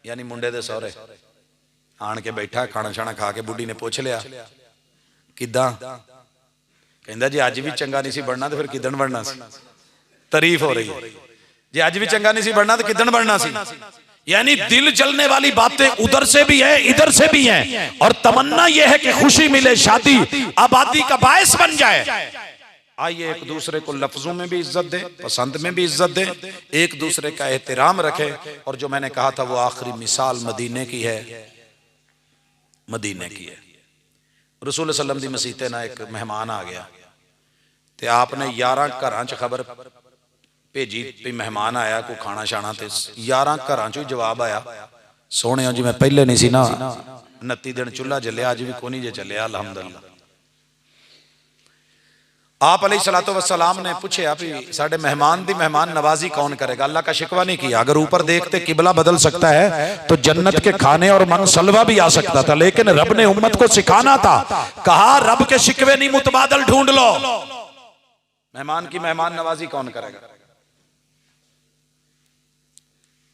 यानी मुंडे दे सहुरे आन के बैठा, खाना छाना खा के बुढ़ी ने पूछ लिया किदां, कहंदा जी अज भी चंगा नहीं सी बनना तो फिर किदन बनना सी। तारीफ हो रही है, जे अज भी चंगा नहीं सी बनना तो किदन बनना सी। यानी दिल जलने वाली बातें उधर से भी है इधर से भी है, और तमन्ना यह है कि खुशी मिले, शादी आबादी का बायस बन जाए। आइए एक दूसरे को लफ्जों में भी इज्जत दे, पसंद में भी इज्जत दे, एक दूसरे का एहतराम रखे। और जो मैंने कहा था वो आखिरी मिसाल मदीने की है, मदीने की है। रसूल सल्लम दी मसीते ना एक मेहमान आ गया, ते आपने 11 घरां च खबर भेजी भी मेहमान आया, कोई खाना शाना, ते 11 घरां चों जवाब आया सोहणे जी मैं पहले नहीं सी ना 29 दिन चूल्हा जलिया, अज भी कोनी जे चलिया अलहमदुलिल्लाह। आप अलैहिस्सलातु वस्सलाम ने पूछा भी साडे मेहमान दी मेहमान नवाजी कौन करेगा? अल्लाह का शिकवा नहीं किया। अगर ऊपर देखते किबला बदल सकता है तो जन्नत के खाने और मन सलवा भी आ सकता था, लेकिन रब ने उम्मत को सिखाना था, कहा रब के शिकवे नहीं मुतबादल ढूंढ लो। मेहमान की मेहमान नवाजी कौन करेगा?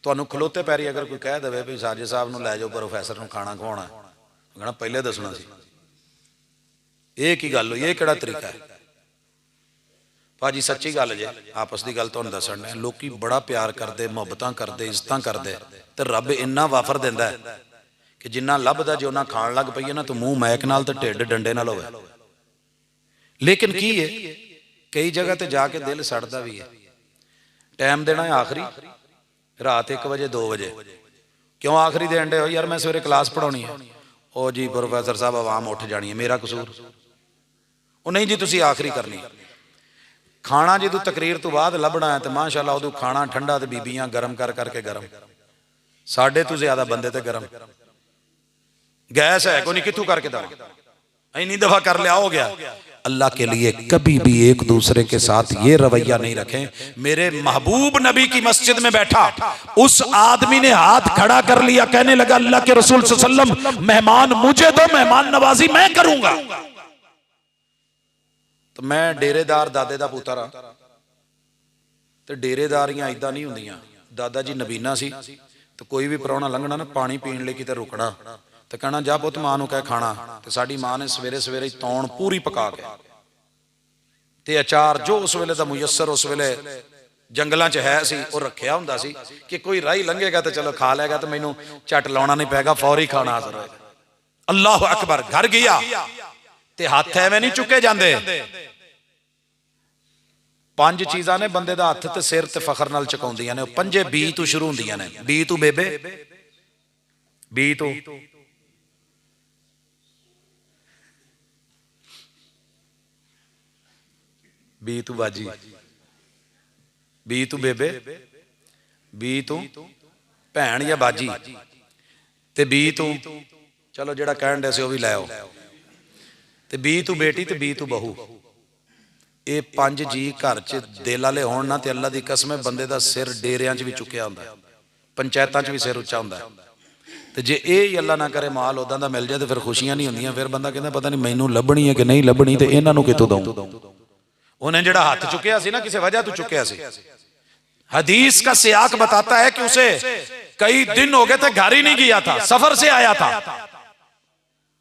तुहानू खलोते पैरी अगर कोई कह दे भी साजे साहब नूं लै जाओ प्रोफैसर नूं खाना खवाउणा, कहना पहले दसना सी। ये की गल हुई, ये किहड़ा तरीका है? भाजी सच्ची गल जे, आपस की गल तुहानू दसन है, लोकी बड़ा प्यार करते, मुहब्बतां करते, इज्जतां करते, तो रब इन्ना वाफर दिंदा है कि जिन्ना लभदा जे उन्ना खाण लग पईए ना तो मूँह मैक नाल ते ढिड डंडे नाल होवे। लेकिन की है कई जगह ते जाके दिल सड़दा भी है। टाइम देना है आखिरी, रात 1 बजे 2 बजे, क्यों आखिरी देन दे हो? यार मैं सवेरे क्लास पढ़ाउणी है। ओ जी प्रोफैसर साहब आवाम उठ जानी है, मेरा कसूर? ओ नहीं जी तुसी आखिरी करनी। खाना जो तकरीर तो बाद लभना है तो माशाअल्लाह उदू खाना ठंडा, तो बीबियां गर्म कर करके गर्म, साढ़े तो ज्यादा बंदे ते गर्म। गैस है कोई नहीं, कितों करके दवा, इन्नी दफा कर लिया हो गया। अल्लाह के लिए कभी भी एक दूसरे के साथ ये रवैया नहीं रखें। मेरे महबूब नबी की मस्जिद में बैठा उस आदमी ने हाथ खड़ा कर लिया, कहने लगा अल्लाह के रसूल सल्लल्लाहु अलैहि वसल्लम मेहमान मुझे दो, मेहमान नवाजी मैं करूंगा। तो मैं डेरेदार दादे दा पुत्र हां ते डेरेदारियां इदां नहीं हुंदियां। दादा जी नबीना सी तो कोई भी प्राहुणा लंघना ना पानी पीण लई किते रुकना तो कहना जा पुत मां नूं कह खाना। तो साडी मां ने सवेरे सवेरे तौण पूरी पका के ते अचार जो उस वेले दा मुयस्सर उस वेले जंगलों च है सी वो रखिया हुंदा सी कि कोई राही लंघेगा तो चलो खा लेगा, तो मैनू झट लाउणा नहीं पैगा, फौरी खाना हाज़र होएगा। अल्लाह अकबर। घर गया ते हाथ एवें नहीं चुके जांदे। पंज चीज़ां ने बंदे दा हत्थ ते सिर ते फखर नाल चुकाउंदियां ने। पंजे बी तो शुरू हुंदियां ने। बी तू बेबे, बी तू बी तू बाजी, बी तू बेबे, बी तू भैन या बाजी, ते बी तू चलो जेड़ा कहण दे सी वो भी लै आओ, ते बी तू बेटी, ते बी तू बहू। ये पंज जी घर च दिल वाले होण ना ते अल्लाह दी कसम है बंदे दा सिर डेरियां च भी चुकिया हुंदा है, पंचायतां च भी सिर उच्चा हुंदा है। ते जे ये ही अल्लाह ना करे माल उदां दा मिल जाए तो फिर खुशियां नहीं हुंदियां। फिर बंदा कहंदा पता नहीं मैनू लभणी है कि नहीं लभणी, ते इन्हां नूं कित्थों दऊं। उन्हें जेड़ा हाथ चुकिया सी ना किसी वजह तो चुकिया सी। हदीस का सियाक बताता है कि उसे कई दिन हो गए थे घर ही नहीं गया था, सफर से आया था।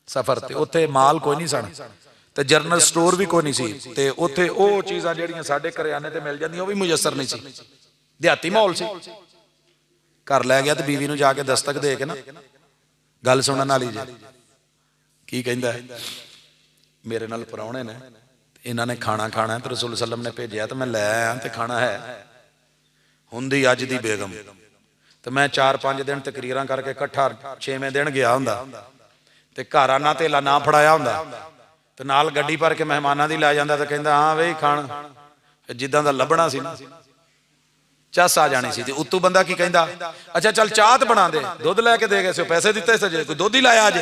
सफर ते उत्थे माल कोई नहीं सन ते जनरल स्टोर भी कोई नहीं सी ते उत्थे ओ चीज़ां जेहड़ियां साडे करियाने ते मिल जांदियां वो भी मुयसर नहीं सी, देहाती माहौल सी। घर लै गया ते बीवी नूं जाके दस्तक दे के ना गल सुनन वाली जी की कहंदा है मेरे नाल पराउणे ने इन्होंने खाना खाना है तो रसूल सल्लम ने भेजा तो मैं लै आया तो खाना है। हुंदी अज दी बेगम तो मैं 4-5 दिन तकरीरां करके इकट्ठा 6वें दिन गया हुंदा ते घर आना धेला ना फड़ाया हुंदा ते नाल गड्डी भर के मेहमानां दी लै जांदा ते कहंदा हाँ बई खाण जिद्दां दा लभना सी ना चस आ जानी सी। ते उत्तों बंदा की कहंदा अच्छा चल चाह ते बना दे, दुध लैके दे गए सो पैसे दिते से कोई दुध ही लाया अज।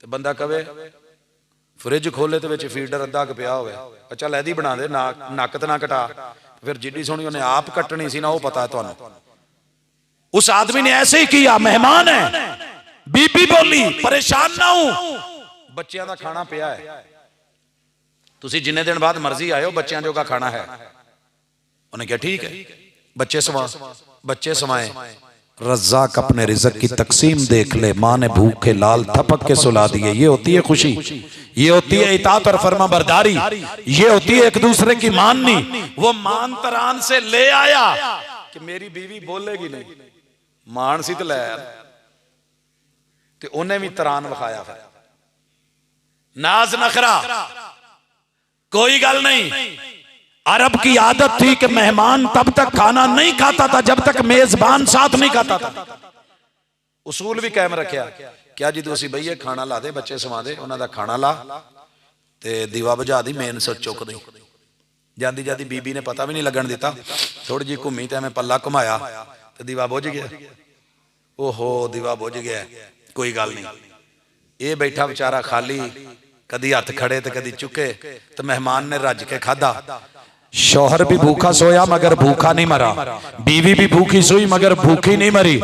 ते बंदा कवे फ्रिज खोले तो फीडर अद्धा क पिया हो, चल एदी बना दे, नक तो ना कटा। फिर जिड्डी सोहनी उन्हें आप कटनी सी ना वो पता है तुहानू। उस आदमी ने ऐसे ही किया, मेहमान है, बीबी बोली परेशान ना हूं, बच्चों का खाना पिया है, तुसी जिन्ने दिन बाद मर्जी आयो बच्चों जोगा खाना है। उन्हें कहा ठीक है, बच्चे समाए। रज़्ज़ाक़ अपने रिज़्क़ की तकसीम देख ले, माँ ने भूखे लाल थपक के सुला दिए। ये होती है खुशी, ये होती है इताअत और फर्मा बरदारी, ये होती है एक दूसरे की माननी। वो मान तरान से ले आया कि मेरी बीवी बोलेगी नहीं, मान सी तो लै ते उन्हें भी तरान विखाया। फिर नाज नखरा कोई गल नहीं। अरब की आदत थी कि मेहमान तब तक खाना नहीं खाता था जब तक मेजबान साथ नहीं खाता था। उसूल भी कायम रखा क्या जी तुसी बईए खाना ला दे, बच्चे सवा दे, उन्हां दा खाना ला ते दीवा बुझा दी, मेन सिर चुक दी। जांदी जांदी बीबी ने पता भी नहीं लगन दिता, थोड़ी जी घूमी ते मैं पल्ला घुमाया ते दीवा बुझ गया। ओहो दीवा बुझ गया, कोई गल नहीं। ये बैठा बेचारा खाली, कदी हथ खड़े ते कदी चुके, तो मेहमान ने रज के खाधा। शौहर भी भूखा सोया मगर भूखा नहीं मरा, बीवी भी भूखी सोई मगर भूखी नहीं मरी,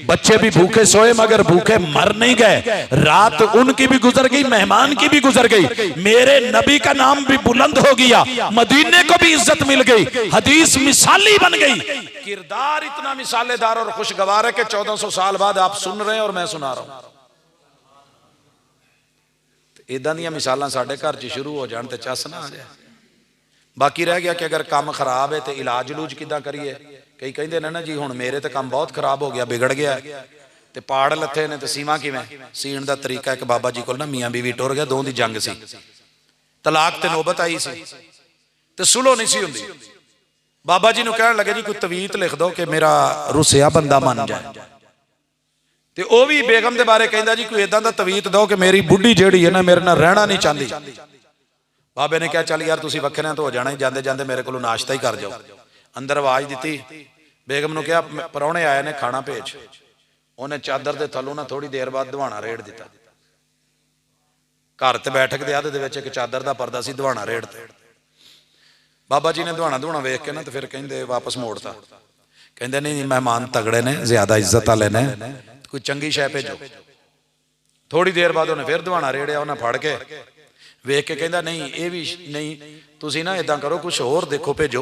बच्चे भी भूखे सोए मगर भूखे मर नहीं गए। रात उनकी भी गुजर गई, मेहमान की भी गुजर गई, मेरे नबी का नाम भी बुलंद हो गया, मदीने को भी इज्जत मिल गई, हदीस मिसाली बन गई। किरदार इतना मिसालेदार और खुशगवार है कि 1400 साल बाद आप सुन रहे हैं और मैं सुना रहा हूं। इदां दी मिसालां साडे घर च शुरू हो जाण ते चस ना आ जाए। बाकी रह गया कि अगर काम खराब है तो इलाज लूज किदां करिए। कई कहंदे ने ना जी हुण मेरे तो काम बहुत खराब हो गया, बिगड़ गया ते पाड़ लथे ने ते सीवां किवें सीण दा तरीका। एक बाबा जी कोल ना मियां बीवी टुर गए, दों दी जंग सी, तलाक ते नौबत आई सी ते सुलह नहीं सी हुंदी। बाबा जी नूं कहण लगे जी कोई तवीत लिख दो कि मेरा रुसिया बंदा मन जाए। ते ओ भी बेगम दे बारे कहंदा जी कोई इदां दा तवीत दो कि मेरी बुढ़ी जेहड़ी है ना मेरे नाल रहना नहीं चाहती। बाबे ने कहा चल यार तुसीं वखरियां तो हो जाना, जांदे जांदे मेरे कोलों नाश्ता ही कर जाओ। अंदर आवाज दी, बेगम नूं कहा परौणे आए ने खाना भेज। उन्हें चादर दे थल्लों ना थोड़ी देर बाद दवाना रेड़ दिता। घर ते बैठक दे आदे दे विच एक चादर दा पर्दा सी, दवाना रेड़ ते बाबा जी ने दवाना धुआना वेख के ना तो फिर कहंदे वापस मोड़ता, कहंदे नहीं मेहमान तगड़े ने, ज्यादा इज्जत वाले ने, कोई चंगी शै भेजो। थोड़ी देर बाद उन्हें फिर दवाना रेड़िया, उन्हें फड़ के वेख के कहंदा नहीं ये भी नहीं, तुसी ना इदां करो कुछ होर देखो भेजो,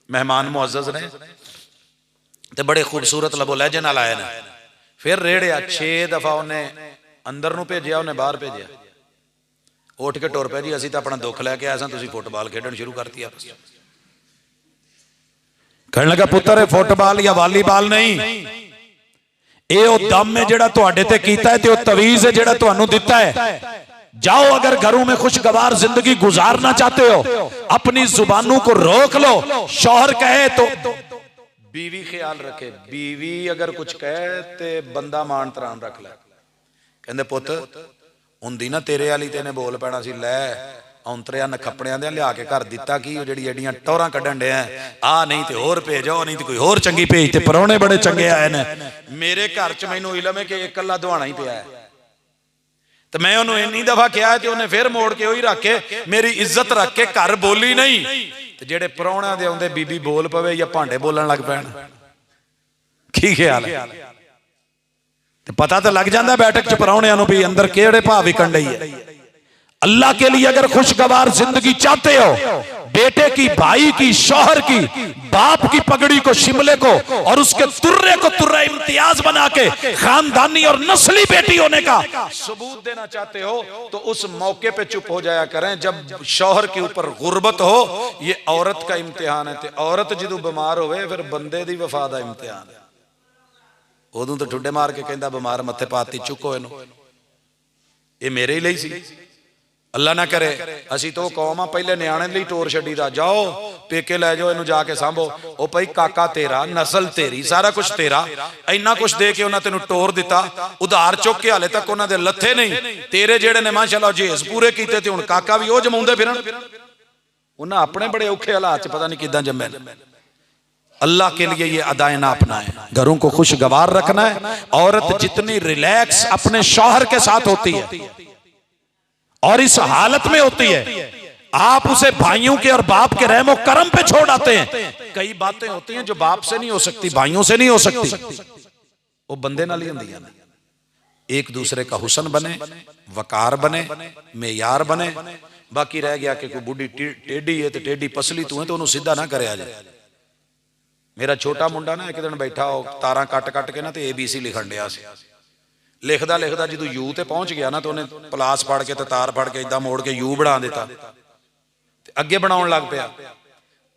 मेहमान मुअज़्ज़ज़ ने ते बड़े खूबसूरत लबो लहजे नाल आए ने। फिर रेड़िया 6 दफा उन्हें अंदर नूं भेजिया, उन्हें बाहर भेजिया, उठ के टुर पिया जी असीं तां अपना दुख लैके आए सां, तुसीं फुटबाल खेडण शुरू करती आपस। कहण लगा पुत्तर फुटबाल या वालीबाल नहीं, ये वो दम है जिहड़ा तुहाडे ते कीता है, ते वो तवीज़ है जिहड़ा तुहानूं दिता है। जाओ अगर घरों में खुशगवार जिंदगी गुजारना चाहते हो, अपनी जुबानों को रोक लो। शौहर कहे तो बीवी ख्याल रखे, बीवी अगर कुछ कहे तो बंदा मान तरान रख ले। कहंदे पुत हुंदी ना तेरे वाली तेने बोल पैना सी, लै औंतरिया नखपड़ियां दे लिया के घर दिता की जिहड़ी एडियां टोरां कड्ढण डे आ, नहीं ते होर भेजो, नहीं ते कोई होर चंगी भेज, ते परौणे बड़े चंगे आए ने। मेरे घर च मैनूं इलम है कि इकल्ला दवाना ही पिया है, तो मैं उन्होंने इन्नी दफा किया है, उन्हें फिर मोड़ के वही रख के मेरी इज्जत रख के घर बोली नहीं। तो जेडे परौणियां दे आउंदे बीबी बोल पवे या भांडे बोलन लग पैण, की ख्याल है? तो पता तो लग जाता बैठक च परौणियां नूं भी अंदर किहड़े भाव विकण लई है। अल्लाह के लिए अगर खुशगवार जिंदगी चाहते हो, बेटे की, भाई की, शौहर की, बाप की पगड़ी को, शिमले को और उसके तुर्रे को तुर्रा इम्तियाज बना के खानदानी और नस्ली बेटी होने का सबूत देना चाहते हो, तो उस मौके पे चुप हो जाया करें जब शौहर के ऊपर गुर्बत हो। ये औरत का इम्तिहान है, ते औरत जदों बीमार होवे फिर बंदे दी वफा दा इम्तिहान है। उदों तो ठुड्डे मार के कहंदा बीमार मत्थे पाती, चुको इनू, ये मेरे ही लिए सी। अल्लाह ना करे असी तो कौम आ पहले न्याणे लई टोर छड्डी दा, जाओ पेके लै जाओ, इनू जाके सांभो, ओ भाई काका तेरा, नस्ल तेरी, सारा कुछ तेरा, इन्ना कुछ दे के उन्हां तेनू टोर दिता, उधार चुक के हाले तक उन्हां दे लथे नहीं, तेरे जेड़े ने माशाअल्लाह जेस पूरे कीते, ते हुण काका भी ओ जमाउंदे फिरन। उन्हां अपने बड़े औखे हालात च पता नहीं किदां जम्मे। अल्लाह के लिए ये अदाएं ना अपनाएं, घरों को खुशगवार रखना है। औरत जितनी रिलैक्स अपने शौहर के साथ होती है और इस हालत में होती है, आप उसे भाइयों के और बाप के रहमो करम पे छोड़ आते हैं। कई बातें होती हैं जो बाप से नहीं हो सकती, भाइयों से नहीं हो सकती, वो बंदे नाल ही हुंदी है। एक दूसरे का हुस्न बने, वकार बने, मेयार बने। बाकी रह गया कि कोई बुढ़ी टेढ़ी है तो टेढ़ी पसली तू है तो उन्होंने सीधा ना करे। आज मेरा छोटा मुंडा ना एक दिन बैठा हो तारा कट कट के ना तो ABC लिखण दिया सी, लिखदा लिखदा जो यू ते पहुंच गया ना तो उन्हें प्लास फड़ के तार फड़ के इदा मोड़ के यू बना दिता, अगे बनाउण लग पिया।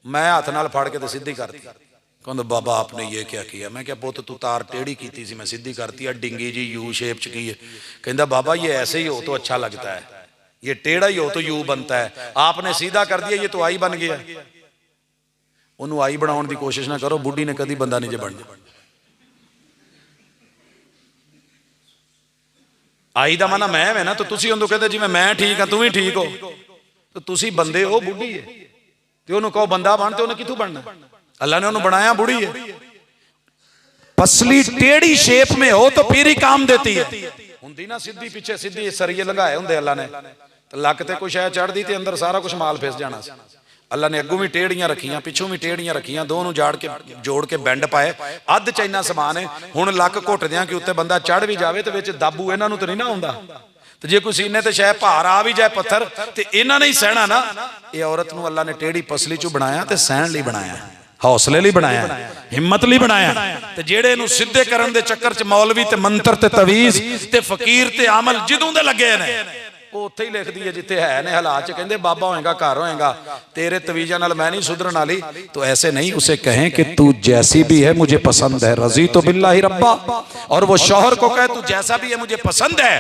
मैं हाथ नाल फड़ के तो सीधी करती। कहंदा बाबा आपने ये क्या किया? मैं क्या पुत तू तार टेढ़ी की थी, मैं सीधी करती है, डिंगी जी यू शेप च की है। कहंदा बाबा ये ऐसे ही हो तो अच्छा लगता है, ये टेढ़ा ही हो तो यू बनता है, आपने सीधा कर दिया ये तो आई बन गया। उन्होंने आई बनाने की कोशिश ना करो, बुढ़ी ने कभी बंदा नहीं जे बनना। आई दा माना मैं है ना, तो तुसी उन्होंने कहते जिवें मैं ठीक हाँ तू भी ठीक हो, तो तुसी बंदे हो, बुढ़ी है तो उन्होंने कहो बंदा बन, तो उन्हें किथों बनना? अल्लाह ने उन्होंने बनाया बुढ़ी है। पसली टेढ़ी शेप में हो तो फिर ही काम देती है, हुंदी ना सीधी पीछे सीधी सरिये लगाए होंगे अल्लाह ने, तो लक ते कुछ है चढ़ दी ते अंदर सारा कुछ माल फिस जाना। अल्लाह ने अगों भी टेढ़ियां रखियां, पिछों भी टेढ़ियां रखियां, दोनों जोड़ के बैंड पाए। अध च इन्ना समान है, हुण लक घुट दियां कि उत्ते बंदा चढ़ भी जाए तो विच दाबू इन्हां नूं तो नहीं ना आउंदा, तो जे कोई सीने ते शायद भार आ भी जाए पत्थर तो इन्हां ने ही सहना ना। ये औरत नूं अल्लाह ने टेढ़ी पसली चों बनाया ते सहण लई बनाया, हौसले लई बनाया, हिम्मत लई बनाया। ते जेड़े इहनूं सिद्धे करन दे चक्कर च मौलवी ते मंत्र ते तवीज़ ते फकीर ते अमल जिदों दे लगे ने, वो उत्थे ही लिख दी है जिथे है ने हालात च, कहंदे बाबा होएगा घर होएगा, तेरे तवीज़ा नाल मैं नहीं सुधरन वाली। तो ऐसे नहीं, उसे कहें कि तू जैसी भी है मुझे पसंद है, रज़ी तो बिल्लाहि रब्बा, और वो शौहर को कहे तू जैसा भी है मुझे पसंद है,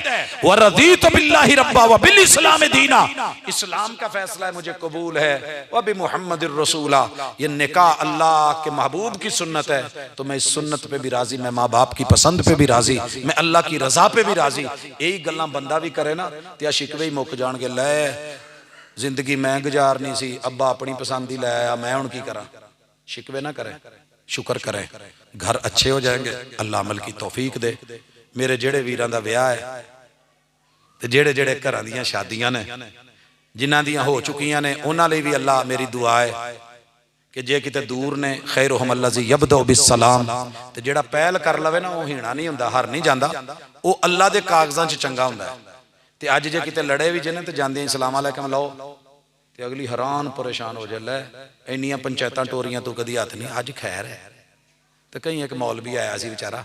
व रज़ी तो बिल्लाहि रब्बा व बिल इस्लाम दीना, इस्लाम का फैसला है मुझे कबूल है, व बि मुहम्मदिर रसूला, ये निकाह अल्लाह के महबूब की सुन्नत है, तो मैं इस सुन्नत पे भी राजी, मैं माँ बाप की पसंद पे भी राजी, मैं अल्लाह की रजा पे भी राजी। यही गल्लां बंदा भी करे ना तो शिकवे ही मुक जाणगे, लै जिंदगी मैं गुजारनी सी, अब्बा अपनी पसंद ही लै आया, मैं हुण की करा। शिकवे ना करें, शुक्र करें, घर अच्छे हो जाएंगे। अल्लाह अमल की तौफीक दे। मेरे जेड़े वीरां दा विआह है ਤੇ ਜਿਹੜੇ ਜਿਹੜੇ ਘਰਾਂ ਦੀਆਂ ਸ਼ਾਦੀਆਂ ਨੇ ਜਿਨ੍ਹਾਂ ਦੀਆਂ ਹੋ ਚੁੱਕੀਆਂ ਨੇ ਉਹਨਾਂ ਲਈ ਵੀ ਅੱਲਾ ਮੇਰੀ ਦੁਆ ਹੈ कि जे किते दूर ने खैरुहुम अल्लज़ी यब्दउ बिस्सलाम ते जेड़ा पहल कर लवे ना वो हीणा नहीं हुंदा, हर नहीं जांदा, वो अल्लाह दे कागज़ां च चंगा हुंदा है। ते अज जे किते लड़े भी जिन्हें ते जांदे सलाम अलैकुम लाओ ते अगली हैरान परेशान हो जाए, लै इन्नियां पंचायतां टोरियां तू कदी हथ नहीं, अज खैर है। ते कई एक मौलवी आया सी बेचारा,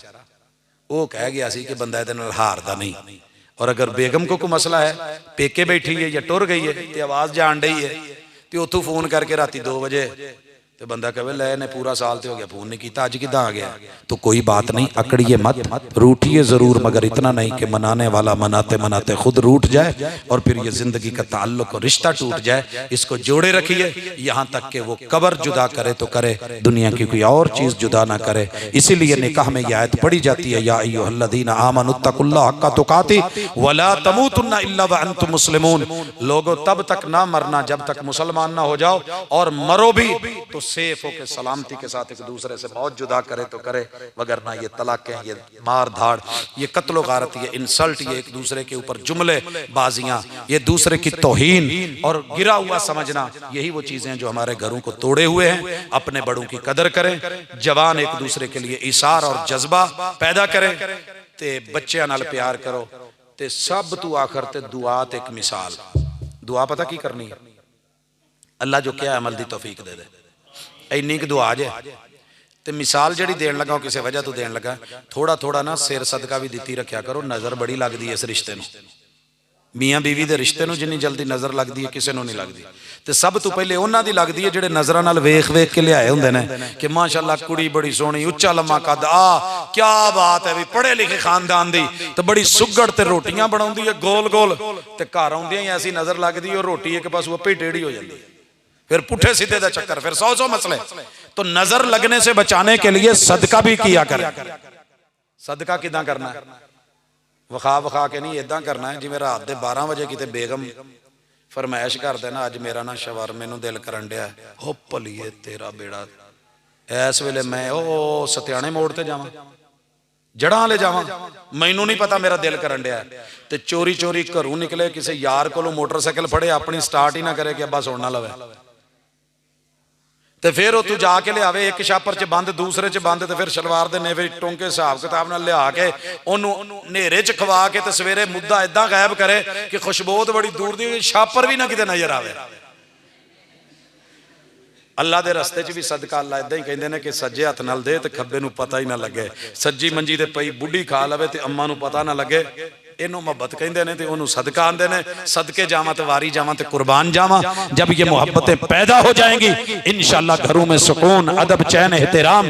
वो कह गया सी कि बंदा इहदे नाल हारदा नहीं, और अगर बेगम को कोई मसला है पेके बैठी है या टुर गई है तो आवाज़ जान डई है तो उतों फोन करके राती 2 बजे तो बंदा कहे लै ने पूरा साल तो हो गया फोन नहीं किया, अज कि आ गया। तो कोई बात नहीं, अकड़िए मत, रूठिए जरूर, मगर इतना नहीं कि मनाने वाला मनाते मनाते खुद रूठ जाए और फिर ये जिंदगी का ताल्लुक और रिश्ता टूट जाए। इसको जोड़े रखिए यहाँ तक कि वो कब्र जुदा करे तो करे, दुनिया की कोई और चीज़ जुदा ना करे। इसीलिए निकाह में यह आयत पढ़ी जाती है, या अय्युहल्लज़ीना आमनुत्तकुल्लाह हक्का तुकाती वला तमूतुन्ना इल्ला व अंतुम मुस्लिमून। लोगों तब तक ना मरना जब तक मुसलमान ना हो जाओ, और मरो भी तो सेफ हो के सलामती के साथ एक दूसरे से मौत जुदा करे तो करे, वगरना ये तलाक़ें, ये मार धाड़, ये कत्लो गारत, ये इंसल्ट, ये एक दूसरे के ऊपर जुमले बाजियां, ये दूसरे की तौहीन और गिरा हुआ समझना, यही वो चीज़ें हैं जो हमारे घरों को तोड़े हुए हैं। अपने बड़ों की कदर करें, जवान एक दूसरे के लिए इशार और जज्बा पैदा करें, ते बच्चों नाल प्यार करो, ते सब तू आखिर ते दुआ ते एक मिसाल। दुआ पता की करनी है, अल्लाह जो क्या अमल दी तौफीक दे दे, इन्नी की दुआ जे। ते मिसाल जड़ी देन लगा किसी वजह तो देन लगा, थोड़ा थोड़ा ना सिर सदका भी दिती रखा करो, नज़र बड़ी लगती है इस रिश्ते में, मियाँ बीवी के रिश्ते में जिन्नी जल्दी नज़र लगती है किसी को नहीं लगती। तो सब तो पहले उन्हों की लगती है जिहड़े नज़रां नाल वेख वेख के लियाए होंदे ने कि माशाअल्लाह कुड़ी बड़ी सोहनी, उच्चा लम्मा कद, क्या बात है भी पढ़े लिखे खानदान दी, तो बड़ी सुगड़ ते रोटियां बनाउंदी है गोल गोल, ते घर आउंदियां ही ऐसी नज़र लगती है, और रोटी एक पासों आपे टेढ़ी हो जाती है, फिर पुठे सीधे का चक्कर, फिर 100 मसले। तो नजर लगने से बचाने के लिए सदका भी किया करें। सदका किदां करना है, वखा वखा के नहीं, इदां करना है जिवें रात के 12 बजे किते बेगम फरमाइश कर देना, अज मेरा ना शवरमे नूं दिल करन दिया, हो भलीए तेरा बेड़ा, इस वेले मैं ओ सत्याने मोड़ ते जावां, जड़ा ले जावां, मैनू नहीं पता मेरा दिल करन दिया, ते चोरी चोरी घरों निकले, किसी यार कोलों मोटरसाइकिल फड़े, अपनी स्टार्ट ही ना करे कि अब्बा सुन ना लवे, ते फिर तू जाके लियावे, एक छापर च बंद दूसरे च बंद, तो फिर शलवार दे नेवे टोंके हिसाब किताब नाल लिया के ओनू नेरे च खवा के, ते सवेरे मुद्दा इदां गायब करे कि खुशबू बड़ी दूर दी, छापर भी ना किते नजर आवे। अल्लाह के रस्ते च भी सदका अल्लाह इदां ही कहंदे ने कि सज्जे हथ नाल दे ते खब्बे नूं पता ही ना लगे, सज्जी मंजी ते पई बुढ़ी खा लवे ते अम्मा नूं पता ना लगे, इनू मोहब्बत कहंदे ने, ते ओनू सदका आंदे ने। सदके जावां ते वारी जावां ते कुर्बान जावां। जब ये मोहब्बतें पैदा हो जाएंगी इंशाअल्लाह घरों में सुकून, अदब, चैन, एहतराम,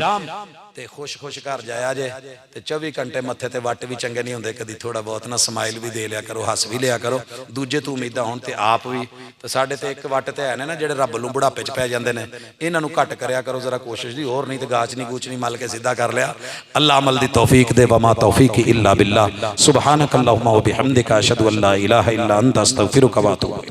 ते खुश खुश घर जाया जे। ते 24 घंटे मत्थे ते वट भी चंगे नहीं होंदे, कदी थोड़ा बहुत ना स्माइल भी दे लिया करो, हस भी लिया करो, दूजे तो उम्मीदां होण ते आप भी। ते साडे ते एक वट ते है ने ना जिहड़े रब नूं बुढ़ापे च पै जांदे ने, इन्हां नूं घट करिया करो जरा कोशिश दी, होर नहीं ते गाचनी गूचनी मल के सीधा कर लिया। अल्लाह अमल दी तौफीक दे, वमा तौफीक इल्ला बिल्लाह। सुबहानक अल्लाहुम्मा व बिहम्दिका अशहदु अल्ला इलाहा इल्ला अंता अस्तगफिरुका व अतूबु।